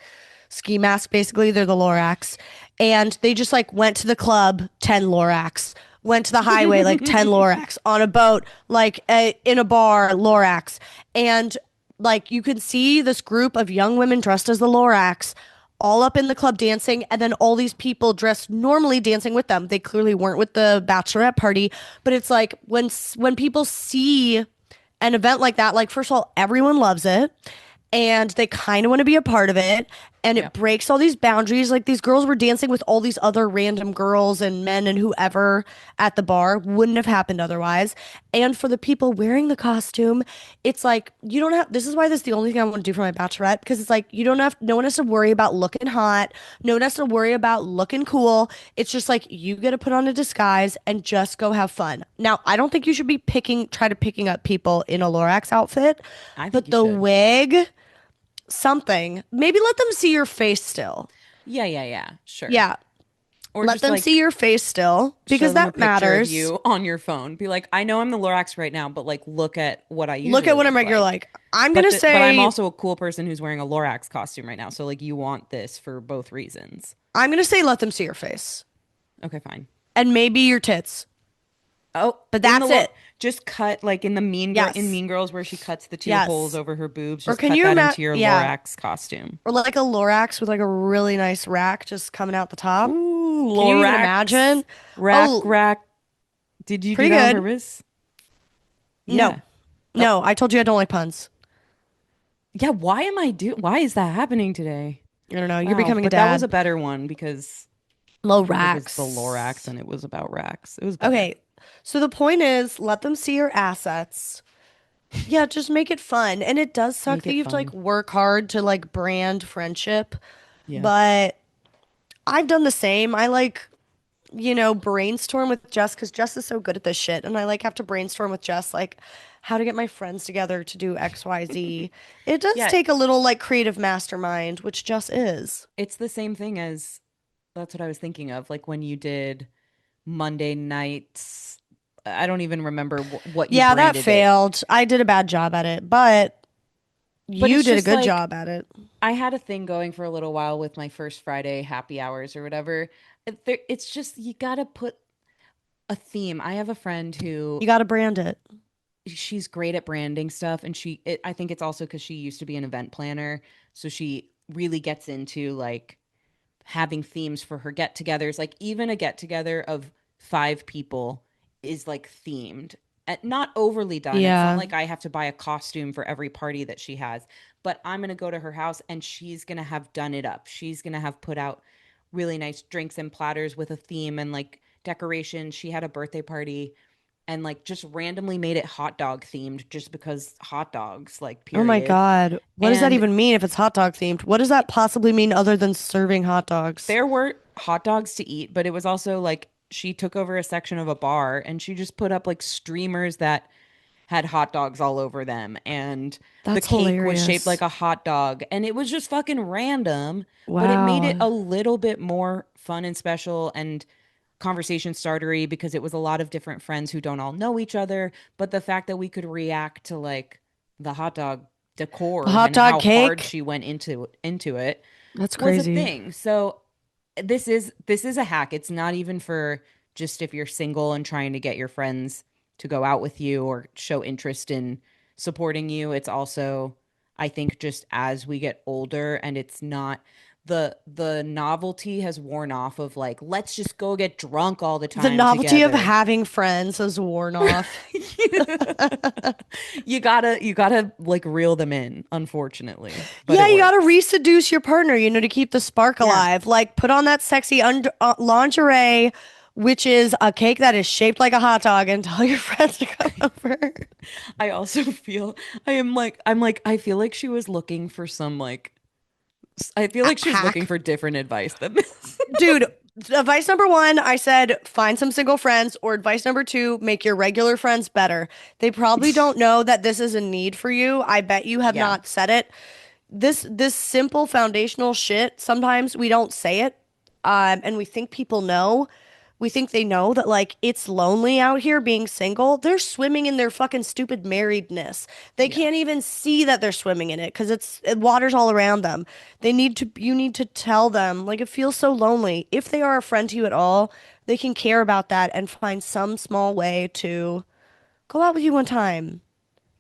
ski mask basically. They're the Lorax. And they just like went to the club 10 Lorax. Went to the highway like 10 Lorax on a boat in a bar Lorax. And like you could see this group of young women dressed as the Lorax all up in the club dancing and then all these people dressed normally dancing with them. They clearly weren't with the bachelorette party, but it's like when people see an event like that, like first of all, everyone loves it and they kind of want to be a part of it and Yeah. it breaks all these boundaries. Like these girls were dancing with all these other random girls and men and whoever at the bar, wouldn't have happened otherwise. And for the people wearing the costume, it's like you don't have, this is why this is the only thing I want to do for my bachelorette, because it's like you don't have, no one has to worry about looking hot, no one has to worry about looking cool. It's just like you get to put on a disguise and just go have fun. Now I don't think you should be try to picking up people in a Lorax outfit, I think but you the should. wig, something. Maybe let them see your face still. Yeah, yeah, yeah. Sure. Yeah, Or let just them see like your face still show because them a that picture of matters. you on your phone. Be like, I know I'm the Lorax right now, but like look at what I Look at usually what I'm look regular like. like. I'm gonna But I'm say also a cool person who's wearing a Lorax costume right now. So like you want this for both reasons. I'm gonna say let them see your face Okay, fine. and maybe your tits, Oh, but in the that's it. just cut like in the Yes, Mean Girls where she cuts the two holes yes. over her boobs, Or just can cut you that imagine? into your Yeah, Lorax costume. or like a Lorax with like a really nice rack just coming out the top. Ooh, Can you even Lorax. imagine? Rack, Oh, rack. Did you do pretty that on good. purpose? No, Yeah. Oh, no. I told you I don't like puns. yeah. Why is that happening today? I don't know. You're Wow. becoming a But that was a dad. better one because it was the Lorax Lorax. and it was about racks. It was better. Okay. So the point is, let them see your assets. Yeah, just make it fun. And it does suck Make that it you have to like fun. work hard to like brand friendship, Yeah. but I've done the same. I like brainstorm with Jess because Jess is so good at this shit. And I like have to brainstorm with Jess, like how to get my friends together to do XYZ. It does Yeah, take a little like creative mastermind, which Jess is. it's the same thing as that's what I was thinking of. Like when you did Monday nights, I don't even remember what you Yeah, that branded it, failed. I did a bad job at it, but but you it's did a just good like job at it. I had a thing going for a little while with my first Friday happy hours or whatever. It's just you gotta put a theme. I have a friend who You got to brand it. she's great at branding stuff, and I think it's also because she used to be an event planner, so she really gets into like having themes for her get-togethers. Like even a get-together of 5 people is like themed. Not overly done. It's not Yeah. like I have to buy a costume for every party that she has, but I'm going to go to her house and she's going to have done it up. She's going to have put out really nice drinks and platters with a theme and like decorations. She had a birthday party and like just randomly made it hot dog themed just because hot dogs, like, Oh my period. God. What does that And even mean if it's hot dog themed? What does that possibly mean other than serving hot dogs? there were hot dogs to eat, but it was also like she took over a section of a bar and she just put up like streamers that had hot dogs all over them. And the That's cake was shaped like hilarious. a hot dog. And it was just fucking random, but it made it Wow. a little bit more fun and special and conversation startery because it was a lot of different friends who don't all know each other. But the fact that we could react to like the hot dog The decor hot and dog how hard cake? she went into it That's was a crazy. thing. So this is a hack. It's not even for just if you're single and trying to get your friends to go out with you or show interest in supporting you. It's also, I think, just as we get older and it's not the novelty has worn off of like let's just go get drunk all the The time novelty of together. having friends has worn off. You gotta like reel them in, unfortunately, but Yeah, it you gotta works. re-seduce your partner, to keep the spark Yeah. alive. Like, put on that sexy lingerie, which is a cake that is shaped like a hot dog, and tell your friends to come over. I also feel I'm like I feel like she was looking for some like I feel like she was looking Hack. for different advice than this. Dude, advice number one, I said find some single friends, or advice number two, make your regular friends better. They probably don't know that this is a need for you. I bet you have Yeah. not said it. This simple foundational shit, sometimes we don't say it, and we think people know. We think they know that like it's lonely out here being single. They're swimming in their fucking stupid marriedness. They Yeah. can't even see that they're swimming in it because water's all around them. You need to tell them like it feels so lonely. If they are a friend to you at all, they can care about that and find some small way to go out with you one time.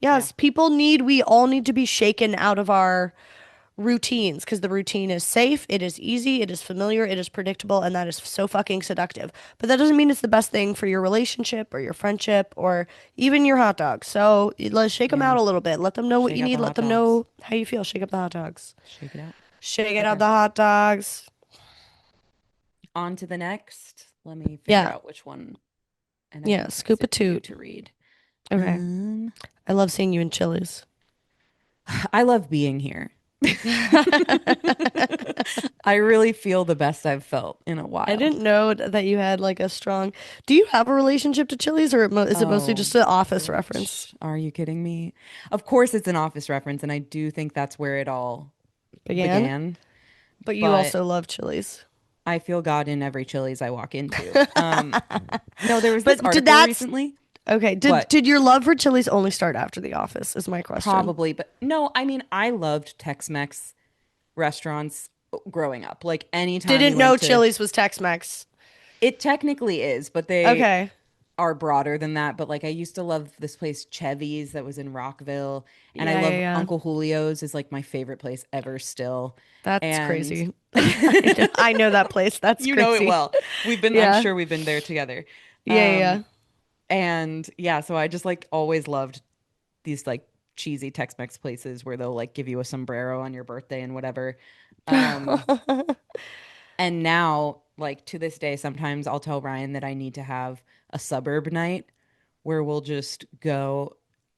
Yeah. Yes, we all need to be shaken out of our routines because the routine is safe, it is easy, it is familiar, it is predictable, and that is so fucking seductive. But that doesn't mean it's the best thing for your relationship or your friendship or even your hot dogs. So let's shake them Yeah. out a little bit. Let them know what Shake you out need. the Let hot them dogs. know how you feel. Shake up the hot dogs. Shake it out. Shake it out Okay. the hot dogs. On to the next. Let me figure Yeah. out which one and then Yeah. we'll pass Scoop a it to you toot. to read. Okay. Um I love seeing you in Chili's. I love being here. I really feel the best I've felt in a I while. didn't know that you had like a strong. Do you have a relationship to Chili's, or is it mostly Oh, just an office reference? bitch. Are you kidding me? Of course, it's an office reference, and I do think that's where it all Began, began. but you But also love Chili's. I feel God in every Chili's I walk into. No, there was this But article recently. okay? Did What? did your love for Chili's only start after The Office? Is my question. Probably, but no, I mean, I loved Tex-Mex restaurants growing up. Like anytime we Didn't know went to, Chili's was Tex-Mex. it technically is, but they Okay. are broader than that. But like I used to love this place Chevy's that was in Rockville, and I Yeah, yeah, love yeah. Uncle Julio's is like my favorite place ever still. That's And crazy. I know that place. That's you know it crazy. well. I'm Yeah. sure we've been there together. Yeah, yeah, Um, yeah. and yeah, so I just like always loved these like cheesy Tex-Mex places where they'll like give you a sombrero on your birthday and whatever. Um, and now, like to this day, sometimes I'll tell Ryan that I need to have a suburb night where we'll just go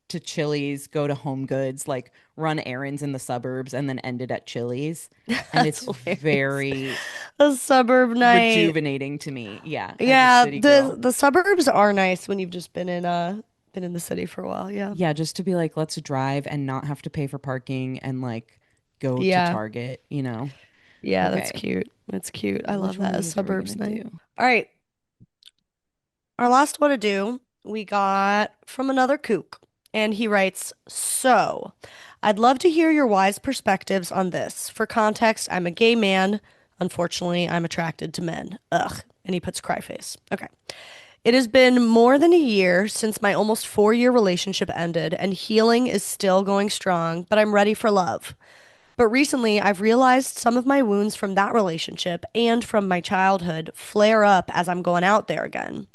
to Chili's, go to Home Goods, like run errands in the suburbs, and then end it at Chili's. And That's it's hilarious. A suburb night. rejuvenating to me. Yeah, as a Yeah, city the girl. the suburbs are nice when you've just been in the city for a while. Yeah. Yeah, just to be like, let's drive and not have to pay for parking and like go to Yeah. Target, you know? Yeah, that's Okay, cute. That's cute. I love which one that. of A these are we gonna suburbs night. do? All right. Our last what to do we got from another kook. And he writes, so I'd love to hear your wise perspectives on this. For context, I'm a gay man. Unfortunately, I'm attracted to men. Ugh. And he puts cry face. Okay. It has been more than a year since my almost 4 year relationship ended, and healing is still going strong, but I'm ready for love. But recently, I've realized some of my wounds from that relationship and from my childhood flare up as I'm going out there again.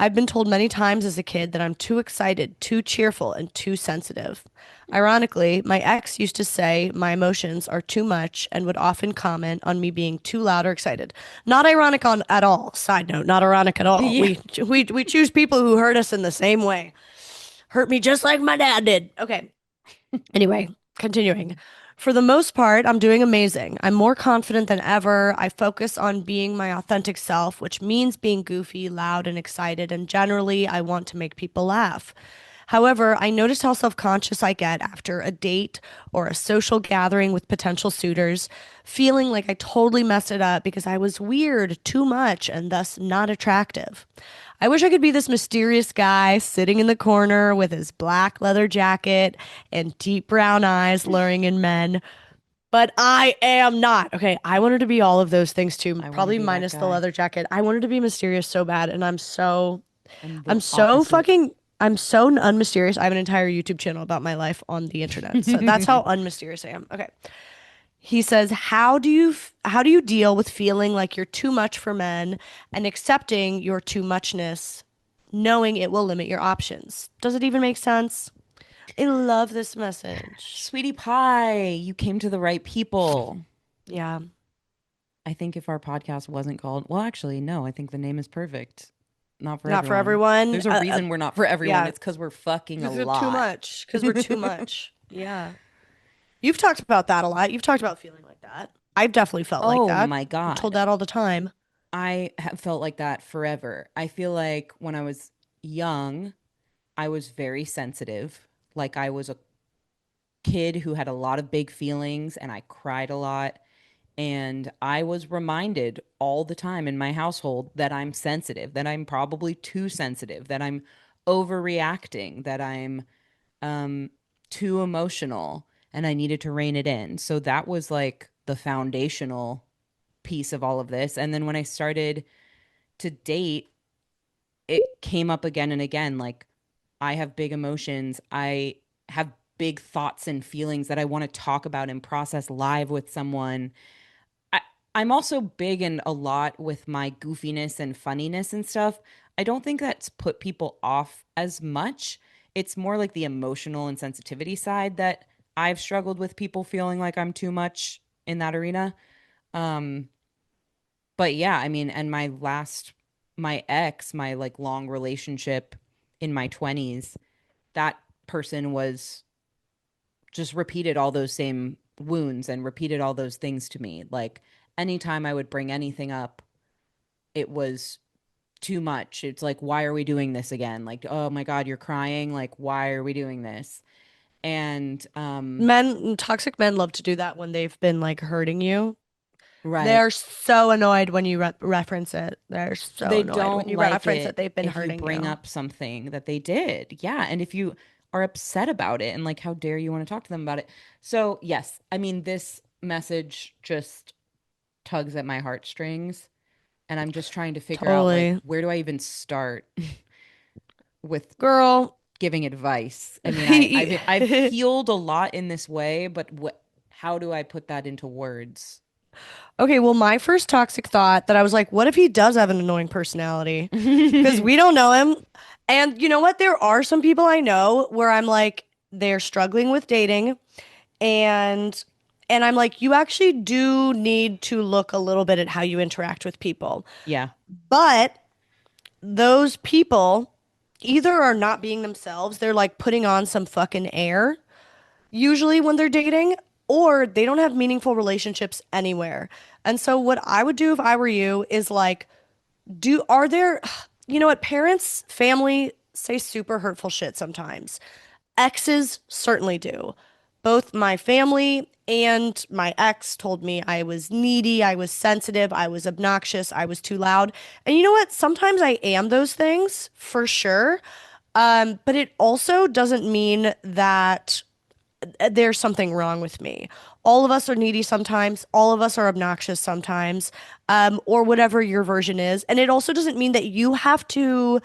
I've been told many times as a kid that I'm too excited, too cheerful, and too sensitive. Ironically, my ex used to say my emotions are too much and would often comment on me being too loud or excited. Not ironic on at all. Side note, not ironic at all. Yeah. We choose people who hurt us in the same way. Hurt me just like my dad did. Okay. Anyway, continuing. For the most part, I'm doing amazing. I'm more confident than ever. I focus on being my authentic self, which means being goofy, loud, and excited. And generally, I want to make people laugh. However, I notice how self conscious I get after a date or a social gathering with potential suitors, feeling like I totally messed it up because I was weird, too much, and thus not attractive. I wish I could be this mysterious guy sitting in the corner with his black leather jacket and deep brown eyes luring in men, but I am not. Okay, I wanted to be all of those things too, I want to probably be that minus the guy. leather jacket. I wanted to be mysterious so bad, and I'm I'm the so opposite. fucking, I'm so unmysterious. I have an entire YouTube channel about my life on the internet. So that's how unmysterious I am. Okay. He says, how do you deal with feeling like you're too much for men and accepting your too muchness, knowing it will limit your options? Does it even make sense? I love this message. Sweetie pie, you came to the right people. Yeah. I think if our podcast wasn't called, well, actually, no, I think the name is perfect. Not for Not for everyone. everyone. There's a reason we're not for everyone. Yeah. It's because we're fucking a Because we're too lot. much. Because we're too much. Yeah. You've talked about that a lot. You've talked about feeling like that. I've definitely felt like Oh that. my I'm told God. that all the time. I have felt like that forever. I feel like when I was young, I was very sensitive. Like I was a kid who had a lot of big feelings and I cried a lot. And I was reminded all the time in my household that I'm sensitive, that I'm probably too sensitive, that I'm overreacting, that I'm um, too emotional, and I needed to rein it in. So that was like the foundational piece of all of this. And then when I started to date, it came up again and again. Like, I have big emotions. I have big thoughts and feelings that I want to talk about and process live with someone. I, I'm also big and a lot with my goofiness and funniness and stuff. I don't think that's put people off as much. It's more like the emotional and sensitivity side that I've struggled with people feeling like I'm too much in that arena. Um, but yeah, I mean, and my ex, my like long relationship in my 20s, that person was just repeated all those same wounds and repeated all those things to me. Like anytime I would bring anything up, it was too much. It's like, why are we doing this again? Like, oh my God, you're crying. Like, why are we doing this? And Toxic men love to do that when they've been like hurting you. right. They're so annoyed when you reference it. They're so They annoyed when don't you like reference that it they've been if you hurting bring you. up something that they did. Yeah. And if you are upset about it and like, how dare you want to talk to them about it? So, yes, I mean, this message just tugs at my heartstrings. And I'm just trying to figure out like, Totally. where do I even start with Girl. giving advice? I mean, I've healed a lot in this way, but how do I put that into words? Okay, well, my first toxic thought that I was like, what if he does have an annoying personality? Because we don't know him. And you know what? There are some people I know where I'm like, they're struggling with dating and I'm like, you actually do need to look a little bit at how you interact with people. Yeah. But those people either are not being themselves, they're like putting on some fucking air, usually when they're dating, or they don't have meaningful relationships anywhere. And so what I would do if I were you is like, are there, you know what, parents, family say super hurtful shit sometimes. Exes certainly do. Both my family and my ex told me I was needy, I was sensitive, I was obnoxious, I was too loud. And you know what? Sometimes I am those things for sure. But it also doesn't mean that there's something wrong with me. All of us are needy sometimes. All of us are obnoxious sometimes, or whatever your version is. And it also doesn't mean that you have to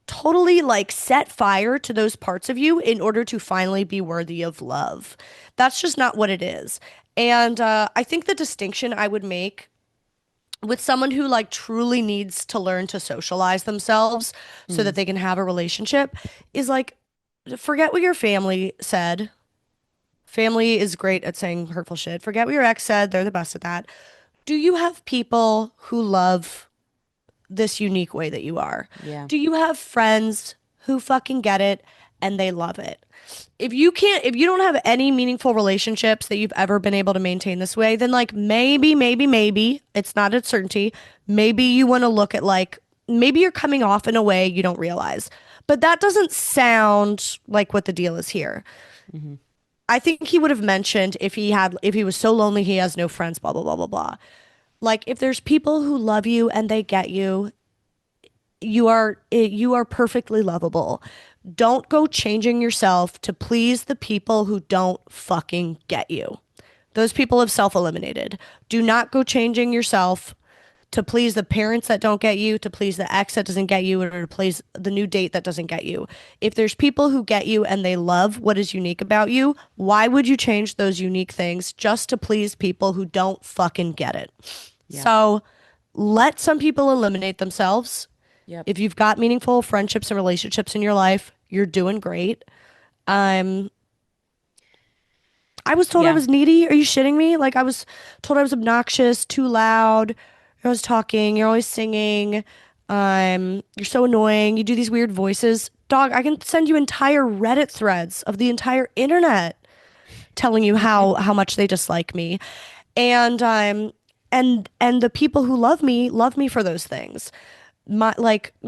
totally like set fire to those parts of you in order to finally be worthy of love. That's just not what it is. And I think the distinction I would make with someone who like truly needs to learn to socialize themselves so that Mm, they can have a relationship is like, forget what your family said. Family is great at saying hurtful shit. Forget what your ex said. They're the best at that. Do you have people who love this unique way that you are? yeah. Do you have friends who fucking get it and they love it? If you don't have any meaningful relationships that you've ever been able to maintain this way, then like maybe, it's not a certainty. Maybe you want to look at like, maybe you're coming off in a way you don't realize. But that doesn't sound like what the deal is here. Hmm. I think he would have mentioned if he was so lonely he has no friends, blah blah blah blah blah. Like if there's people who love you and they get you, you are perfectly lovable. Don't go changing yourself to please the people who don't fucking get you. Those people have self-eliminated. Do not go changing yourself to please the parents that don't get you, to please the ex that doesn't get you, or to please the new date that doesn't get you. If there's people who get you and they love what is unique about you, why would you change those unique things just to please people who don't fucking get it? Yeah. So let some people eliminate themselves. Yep. If you've got meaningful friendships and relationships in your life, you're doing great. Um, I was told I Yeah. was needy. Are you shitting me? Like I was told I was obnoxious, too loud. I was talking. You're always singing. You're so annoying. You do these weird voices. Dog, I can send you entire Reddit threads of the entire internet telling you how much they dislike me. And and the people who love me for those things. My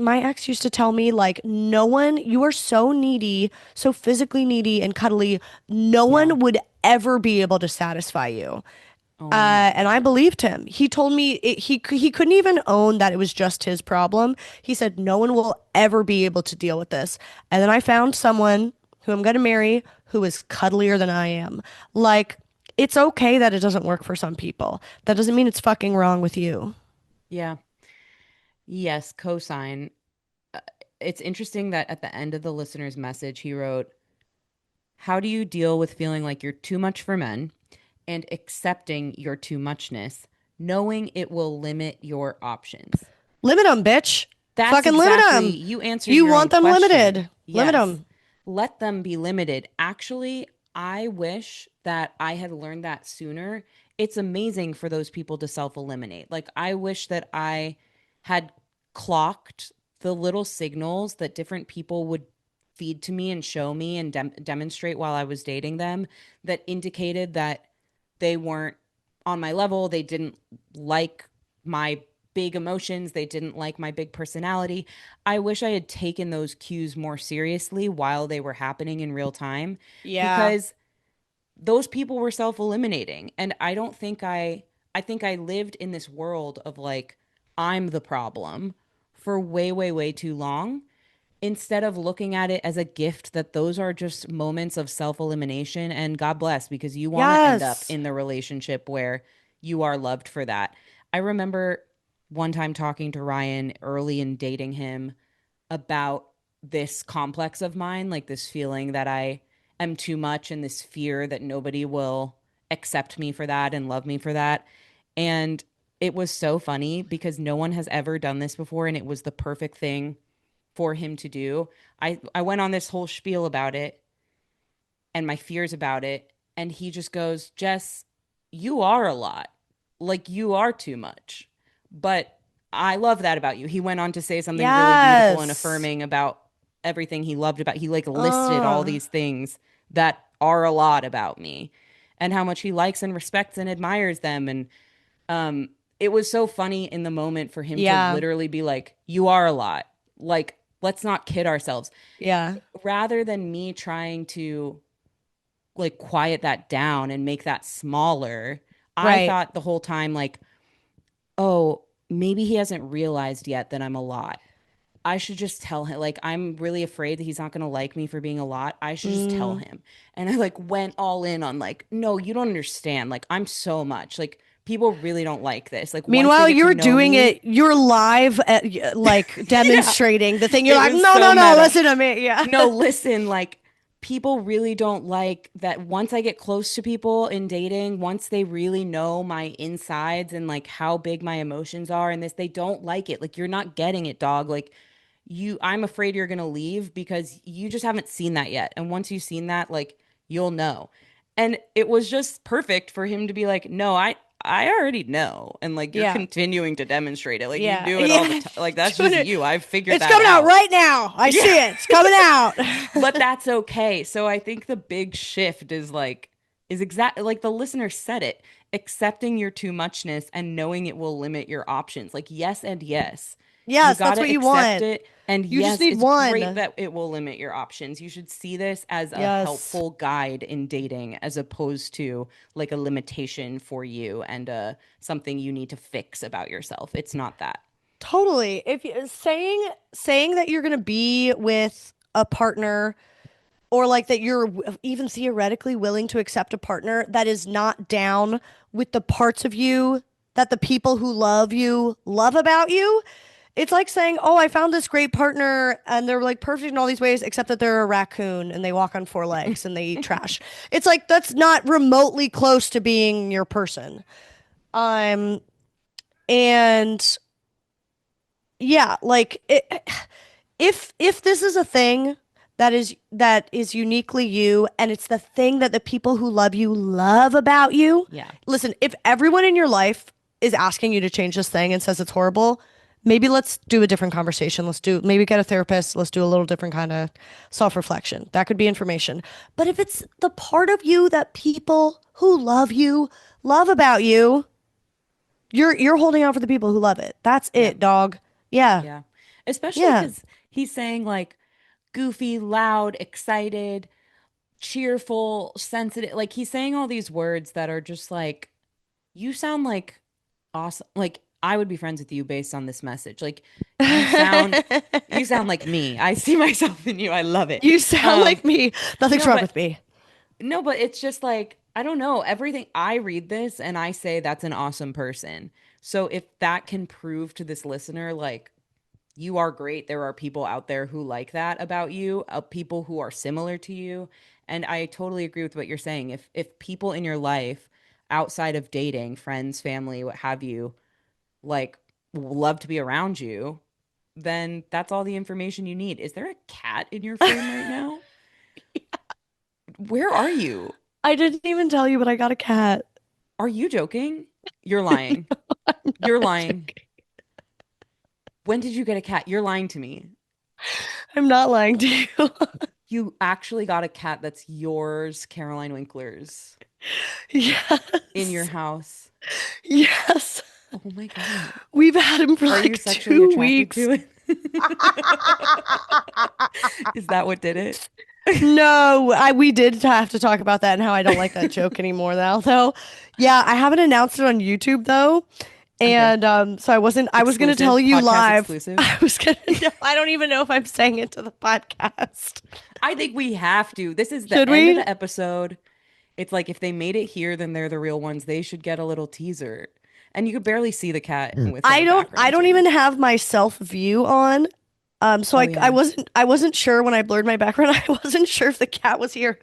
ex used to tell me like no one, you are so needy, so physically needy and cuddly, no Yeah. one would ever be able to satisfy you. Oh my And I God. believed him. He told me he couldn't even own that it was just his problem. He said no one will ever be able to deal with this. And then I found someone who I'm going to marry who is cuddlier than I am. Like it's okay that it doesn't work for some people. That doesn't mean it's fucking wrong with you. Yeah. Yes, cosign. Uh, It's interesting that at the end of the listener's message, he wrote, how do you deal with feeling like you're too much for men and accepting your too muchness, knowing it will limit your options? Limit them, bitch. That's Fucking limit exactly, them. you answered You your own want them question. limited. Limit Yes. them. Let them be limited. Actually, I wish that I had learned that sooner. It's amazing for those people to self eliminate. Like, I wish that I had clocked the little signals that different people would feed to me and show me and demonstrate while I was dating them that indicated that they weren't on my level. They didn't like my big emotions. They didn't like my big personality. I wish I had taken those cues more seriously while they were happening in real time Yeah. because those people were self-eliminating. And I think I lived in this world of like, I'm the problem for way, way, way too long instead of looking at it as a gift that those are just moments of self-elimination and God bless because you want to end up Yes. in the relationship where you are loved for that. I remember one time talking to Ryan early in dating him about this complex of mine, like this feeling that I am too much and this fear that nobody will accept me for that and love me for that. And it was so funny because no one has ever done this before and it was the perfect thing for him to do. I went on this whole spiel about it and my fears about it and he just goes, "Jess, you are a lot. Like you are too much." But I love that about you. He went on to say something really beautiful and Yes. affirming about everything he loved about. He like listed all Uh, these things that are a lot about me and how much he likes and respects and admires them. And it was so funny in the moment for him to Yeah. literally be like, you are a lot. Like, let's not kid ourselves. Yeah. Rather than me trying to like quiet that down and make that smaller, I Right. thought the whole time, like, oh, maybe he hasn't realized yet that I'm a lot. I should just tell him, like, I'm really afraid that he's not going to like me for being a lot. I should just tell Mm. him. And I like went all in on, like, no, you don't understand. Like, I'm so much. Like, people really don't like this. Like, once they Meanwhile, get to you're know doing me, it, you're live at, like yeah, demonstrating the thing. You're it like, was no, so no, no, meta. listen to me. Yeah. No, listen, like people really don't like that once I get close to people in dating, once they really know my insides and like how big my emotions are and this, they don't like it. Like you're not getting it, dog. Like I'm afraid you're gonna leave because you just haven't seen that yet. And once you've seen that, like you'll know. And it was just perfect for him to be like, no, I already know. And like you're Yeah. continuing to demonstrate it. Like you Yeah. do it all the Yeah. time. Like that's Doing just it. you. I've figured It's that coming out out. right now. I Yeah. see it. It's coming out. But that's okay. So I think the big shift is like is exactly like the listener said it, accepting your too muchness and knowing it will limit your options. Like yes and yes. You Yes, got that's to what you accept want. it and You just yes, need it's great one. that it will limit your options. You should see this as a Yes. helpful guide in dating as opposed to like a limitation for you and something you need to fix about yourself. It's not that. Totally. If you saying that you're going to be with a partner or like that you're even theoretically willing to accept a partner that is not down with the parts of you that the people who love you love about you. It's like saying, "Oh, I found this great partner and they're like perfect in all these ways except that they're a raccoon and they walk on four legs and they eat trash." It's like that's not remotely close to being your person. Um and yeah, like if this is a thing that is uniquely you and it's the thing that the people who love you love about you, Yeah. listen, if everyone in your life is asking you to change this thing and says it's horrible, maybe let's do a different conversation. Let's do maybe get a therapist. Let's do a little different kind of self-reflection. That could be information. But if it's the part of you that people who love you love about you, you're holding out for the people who love it. That's Yeah. it, dog. Yeah. Yeah. Especially Yeah. because he's saying like goofy, loud, excited, cheerful, sensitive. Like he's saying all these words that are just like, you sound like awesome. Like I would be friends with you based on this message. Like you sound you sound like me. I see myself in you. I love it. You sound Um like me. Nothing's no, wrong but with me. no, but it's just like I don't know. Everything I read this and I say that's an awesome person. So if that can prove to this listener like you are great. There are people out there who like that about you, people who are similar to you. And I totally agree with what you're saying. If people in your life outside of dating, friends, family, what have you, like love to be around you, then that's all the information you need. Is there a cat in your frame right now? Where are you? I didn't even tell you, but I got a cat. Are you joking? You're lying. I'm You're not lying. joking. When did you get a cat? You're lying to me. I'm not lying to you. You actually got a cat that's yours, Caroline Winkler's, in your Yes. house. Yes. Oh my God. We've had him for Are you like sexually two attracted weeks. to it? Is that what did it? No, I we did have to talk about that and how I don't like that joke anymore now, though. Yeah, I haven't announced it on YouTube though. Okay. And so I was gonna tell Exclusive, you podcast live. exclusive. I was gonna no, I don't even know if I'm saying it to the podcast. I think we have to. This is the Should end of we? the episode. It's like if they made it here, then they're the real ones. They should get a little teaser. And you could barely see the cat with I our don't I backgrounds don't right now. even have my self view on. So Oh I yeah. wasn't sure when I blurred my background. I wasn't sure if the cat was here.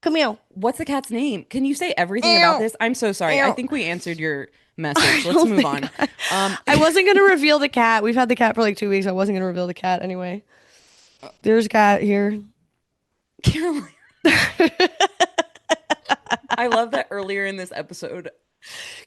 Camille. What's the cat's name? Can you say everything about Ew. this? I'm so sorry. I Ew. think we answered your message. I Let's don't move think on. Um, I wasn't gonna reveal the cat. We've had the cat for like 2 weeks. I wasn't gonna reveal the cat anyway. There's a cat here. Caroline, I love that earlier in this episode,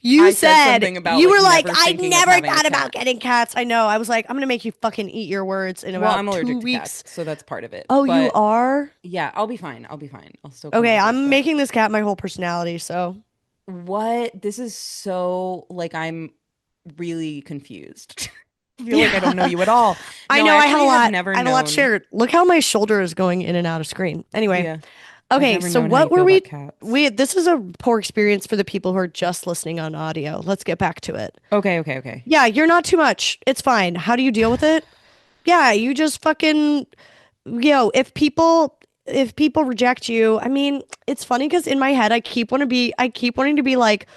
You I said said, something about you like were like, never I thinking of never having a thought about cat. getting cats. I know. I was like, I'm gonna make you fucking eat your words in Well, I'm about two allergic to cats, weeks. so that's part of it. Oh, you But are? yeah, I'll be fine. I'll be fine. I'll still come Okay, over, I'm but making this cat my whole personality, so. what? This is so like I'm really confused. I feel like I don't know Yeah. you at all. I No, I know actually have I never have a lot known. shared. Look how my shoulder is going in and out of screen. Anyway, Yeah, I've okay, never so known how you what feel were about cats. this is a poor experience for the people who are just listening on audio. Let's get back to it. Okay, okay, okay. Yeah, you're not too much. It's fine. How do you deal with it? Yeah, you just fucking if people reject you, I mean, it's funny because in my head I keep wanting to be like,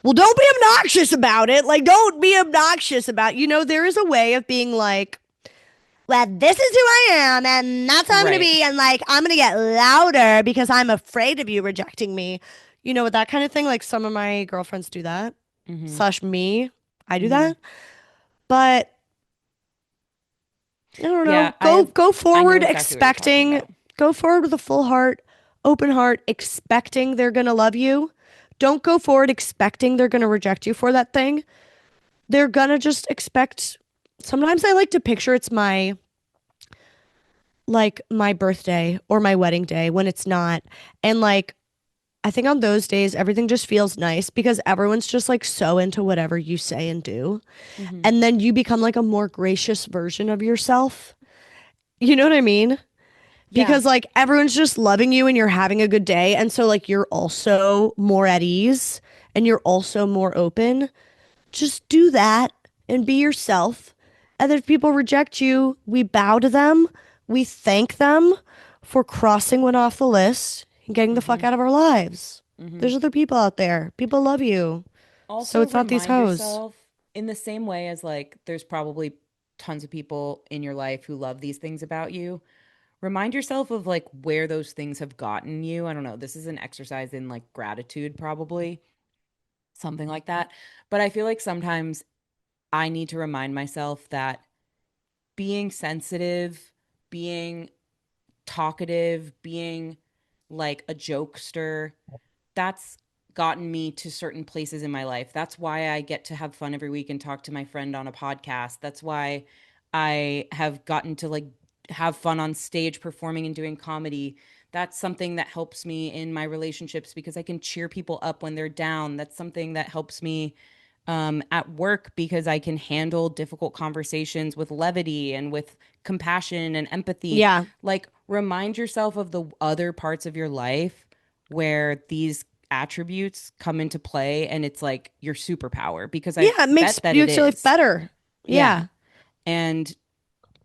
well, don't be obnoxious about it. Like, don't be obnoxious about, there is a way of being like, well, this is who I am, and that's how I'm gonna Right. be, and like I'm gonna get louder because I'm afraid of you rejecting me. With that kind of thing, like some of my girlfriends do that. Mm-hmm. Slash me. I do Mm-hmm. that. But I don't Yeah, know. Go I know forward exactly what you're talking expecting, about. go forward with a full heart, open heart, expecting they're gonna love you. Don't go forward expecting they're gonna reject you for that thing. They're gonna just expect. Sometimes I like to picture it's my birthday or my wedding day when it's not. And like I think on those days everything just feels nice because everyone's just like so into whatever you say and do. Mm-hmm. And then you become like a more gracious version of yourself. You know what I mean? Yeah. Because like everyone's just loving you and you're having a good day. And so like you're also more at ease and you're also more open. Just do that and be yourself. And if people reject you, we bow to them. We thank them for crossing one off the list and getting the fuck Mm-hmm. out of our lives. Mm-hmm. There's other people out there. People love you. So Also it's not these remind hoes. yourself in the same way as like there's probably tons of people in your life who love these things about you. Remind yourself of like where those things have gotten you. I don't know. This is an exercise in like gratitude, probably something like that. But I feel like sometimes I need to remind myself that being sensitive, being talkative, being like a jokester, that's gotten me to certain places in my life. That's why I get to have fun every week and talk to my friend on a podcast. That's why I have gotten to like have fun on stage performing and doing comedy. That's something that helps me in my relationships because I can cheer people up when they're down. That's something that helps me at work because I can handle difficult conversations with levity and with compassion and empathy. Yeah. Like, remind yourself of the other parts of your life where these attributes come into play and it's like your superpower because I Yeah, it makes bet that it your life is. better. Yeah. Yeah. And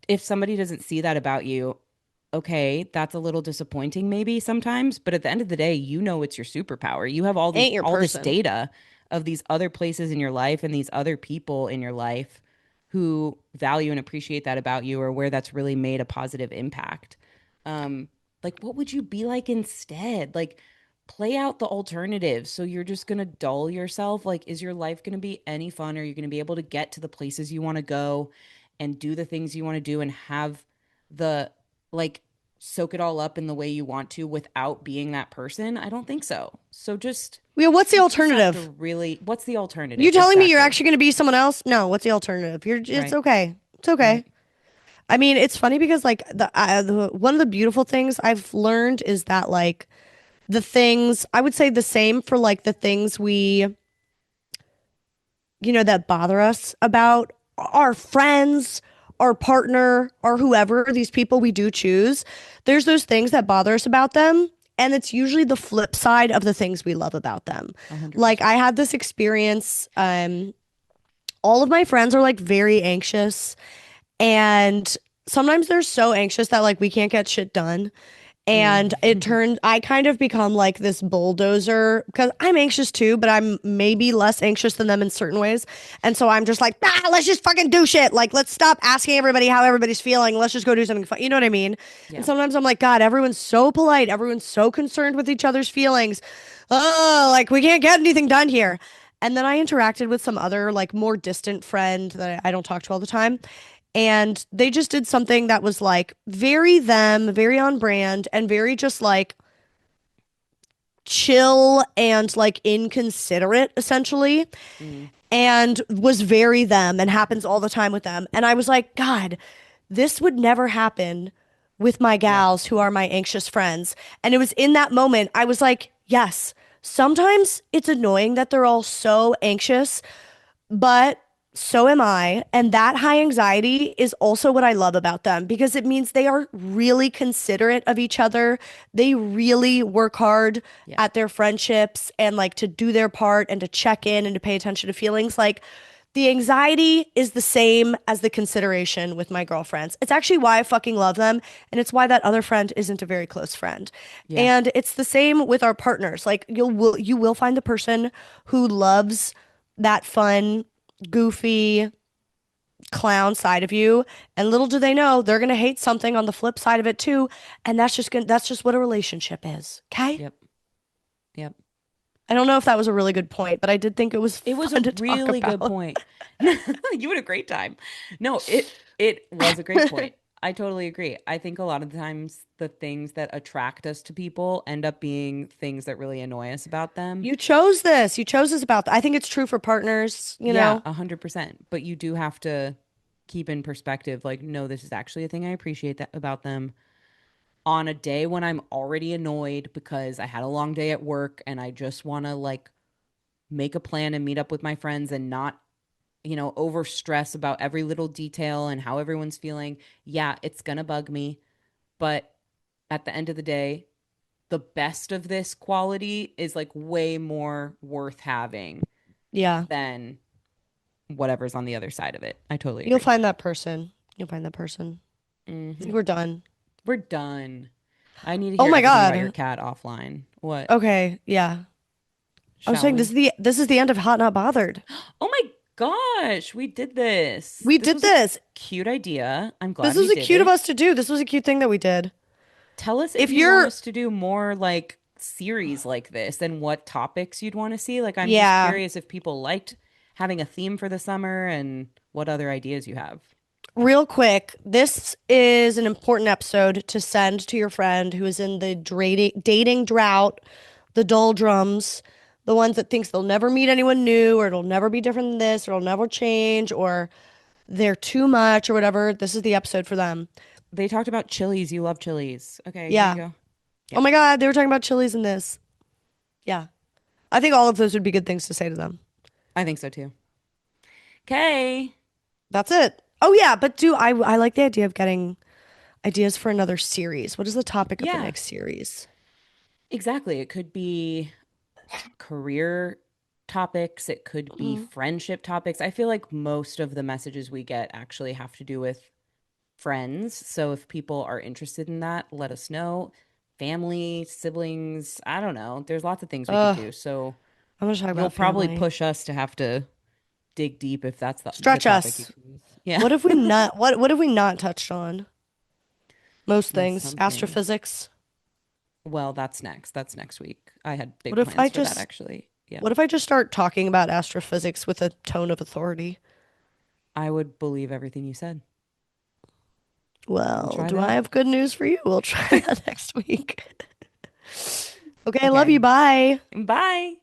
if somebody doesn't see that about you, okay, that's a little disappointing maybe sometimes, but at the end of the day, you know it's your superpower. You have Ain't your all this person. data of these other places in your life and these other people in your life who value and appreciate that about you or where that's really made a positive impact. Um like what would you be like instead? Like play out the alternatives. So you're just going to dull yourself? Like is your life going to be any fun? Are you going to be able to get to the places you want to go and do the things you want to do and have the like soak it all up in the way you want to without being that person? I don't think so. So just Yeah, what's the you just have to alternative? really what's the You alternative? telling me you're Exactly. actually going to be someone else? No, what's the alternative? It's Right. okay. It's Right. okay. I mean, it's funny because like one of the beautiful things I've learned is that like the things I would say the same for like the things that bother us about our friends, our partner, or whoever, these people we do choose. There's those things that bother us about them. And it's usually the flip side of the things we love about them. Like 100%. I had this experience. All of my friends are like very anxious. And sometimes they're so anxious that like we can't get shit done. And Mm. I kind of become like this bulldozer because I'm anxious too, but I'm maybe less anxious than them in certain ways. And so I'm just like, let's just fucking do shit. Like, let's stop asking everybody how everybody's feeling. Let's just go do something fun. You know what I mean? And Yeah. sometimes I'm like, God, everyone's so polite. Everyone's so concerned with each other's feelings. Oh, like we can't get anything done here. And then I interacted with some other like more distant friend that I don't talk to all the time. And they just did something that was like very them, very on brand, and very just like chill and like inconsiderate essentially, Mm. and was very them and happens all the time with them. And I was like, God, this would never happen with my Yep. gals who are my anxious friends. And it was in that moment I was like, yes, sometimes it's annoying that they're all so anxious, but so am I. And that high anxiety is also what I love about them because it means they are really considerate of each other. They really work hard Yeah. at their friendships and like to do their part and to check in and to pay attention to feelings. Like the anxiety is the same as the consideration with my girlfriends. It's actually why I fucking love them. And it's why that other friend isn't a very close friend. Yeah. And it's the same with our partners. Like you will find the person who loves that fun, goofy clown side of you, and little do they know they're gonna hate something on the flip side of it too, and that's just what a relationship is. Okay? Yep. Yep. I don't know if that was a really good point, but I did think it was It was a fun to talk really good about. point. You had a great time. No, it was a great point. I totally agree. I think a lot of the times the things that attract us to people end up being things that really annoy us about them. You chose this. You chose this about. I think it's true for partners, you Yeah, know. 100%. But you do have to keep in perspective, like, no, this is actually a thing I appreciate that about them. On a day when I'm already annoyed because I had a long day at work and I just want to like make a plan and meet up with my friends and not, over stress about every little detail and how everyone's feeling. Yeah, it's gonna bug me. But at the end of the day, the best of this quality is like way more worth having Yeah. than whatever's on the other side of it. I totally You'll agree. find that person. You'll find that person. I Hmm. think we're done. We're done. I need to Oh hear my everything about your God. cat offline. What? Okay, yeah. I was Shall saying we? this is the end of Hot Not Bothered. Oh my gosh, we did this. We This did was a this. cute idea. I'm This glad we was a did cute of it. us to do. This was a cute thing that we did. Tell us if If you want you're, us to do more like series like this and what topics you'd want to see. Like, I'm just yeah, curious if people liked having a theme for the summer and what other ideas you have. real quick, this is an important episode to send to your friend who is in the dating drought, the doldrums, the ones that thinks they'll never meet anyone new or it'll never be different than this or it'll never change or they're too much or whatever. This is the episode for them. They talked about chilies. You love chilies. Okay, here you Yeah. go. Oh Yep, my God, they were talking about chilies in this. Yeah. I think all of those would be good things to say to them. I think so too. Okay. That's it. Oh yeah, but I like the idea of getting ideas for another series. What is the topic of the Yeah, next series? exactly. It could be career topics, it could be Mm. friendship topics. I feel like most of the messages we get actually have to do with friends. So if people are interested in that, let us know. Family, siblings, I don't know. There's lots of things we could Ugh, do. So I'm gonna talk you'll about probably family. push us to have to dig deep if that's the Stretch topic you us. choose. Yeah. What have we not what have we not touched on? Most Well, things. some things. Astrophysics. Well, that's next. That's next week. I had What big if I plans for that just actually. Yeah. what if I just start talking about astrophysics with a tone of authority? I would believe everything you said. We'll Well, try do I that. have good news for you? We'll try that next week. Okay, I love Okay. you. Bye. Bye.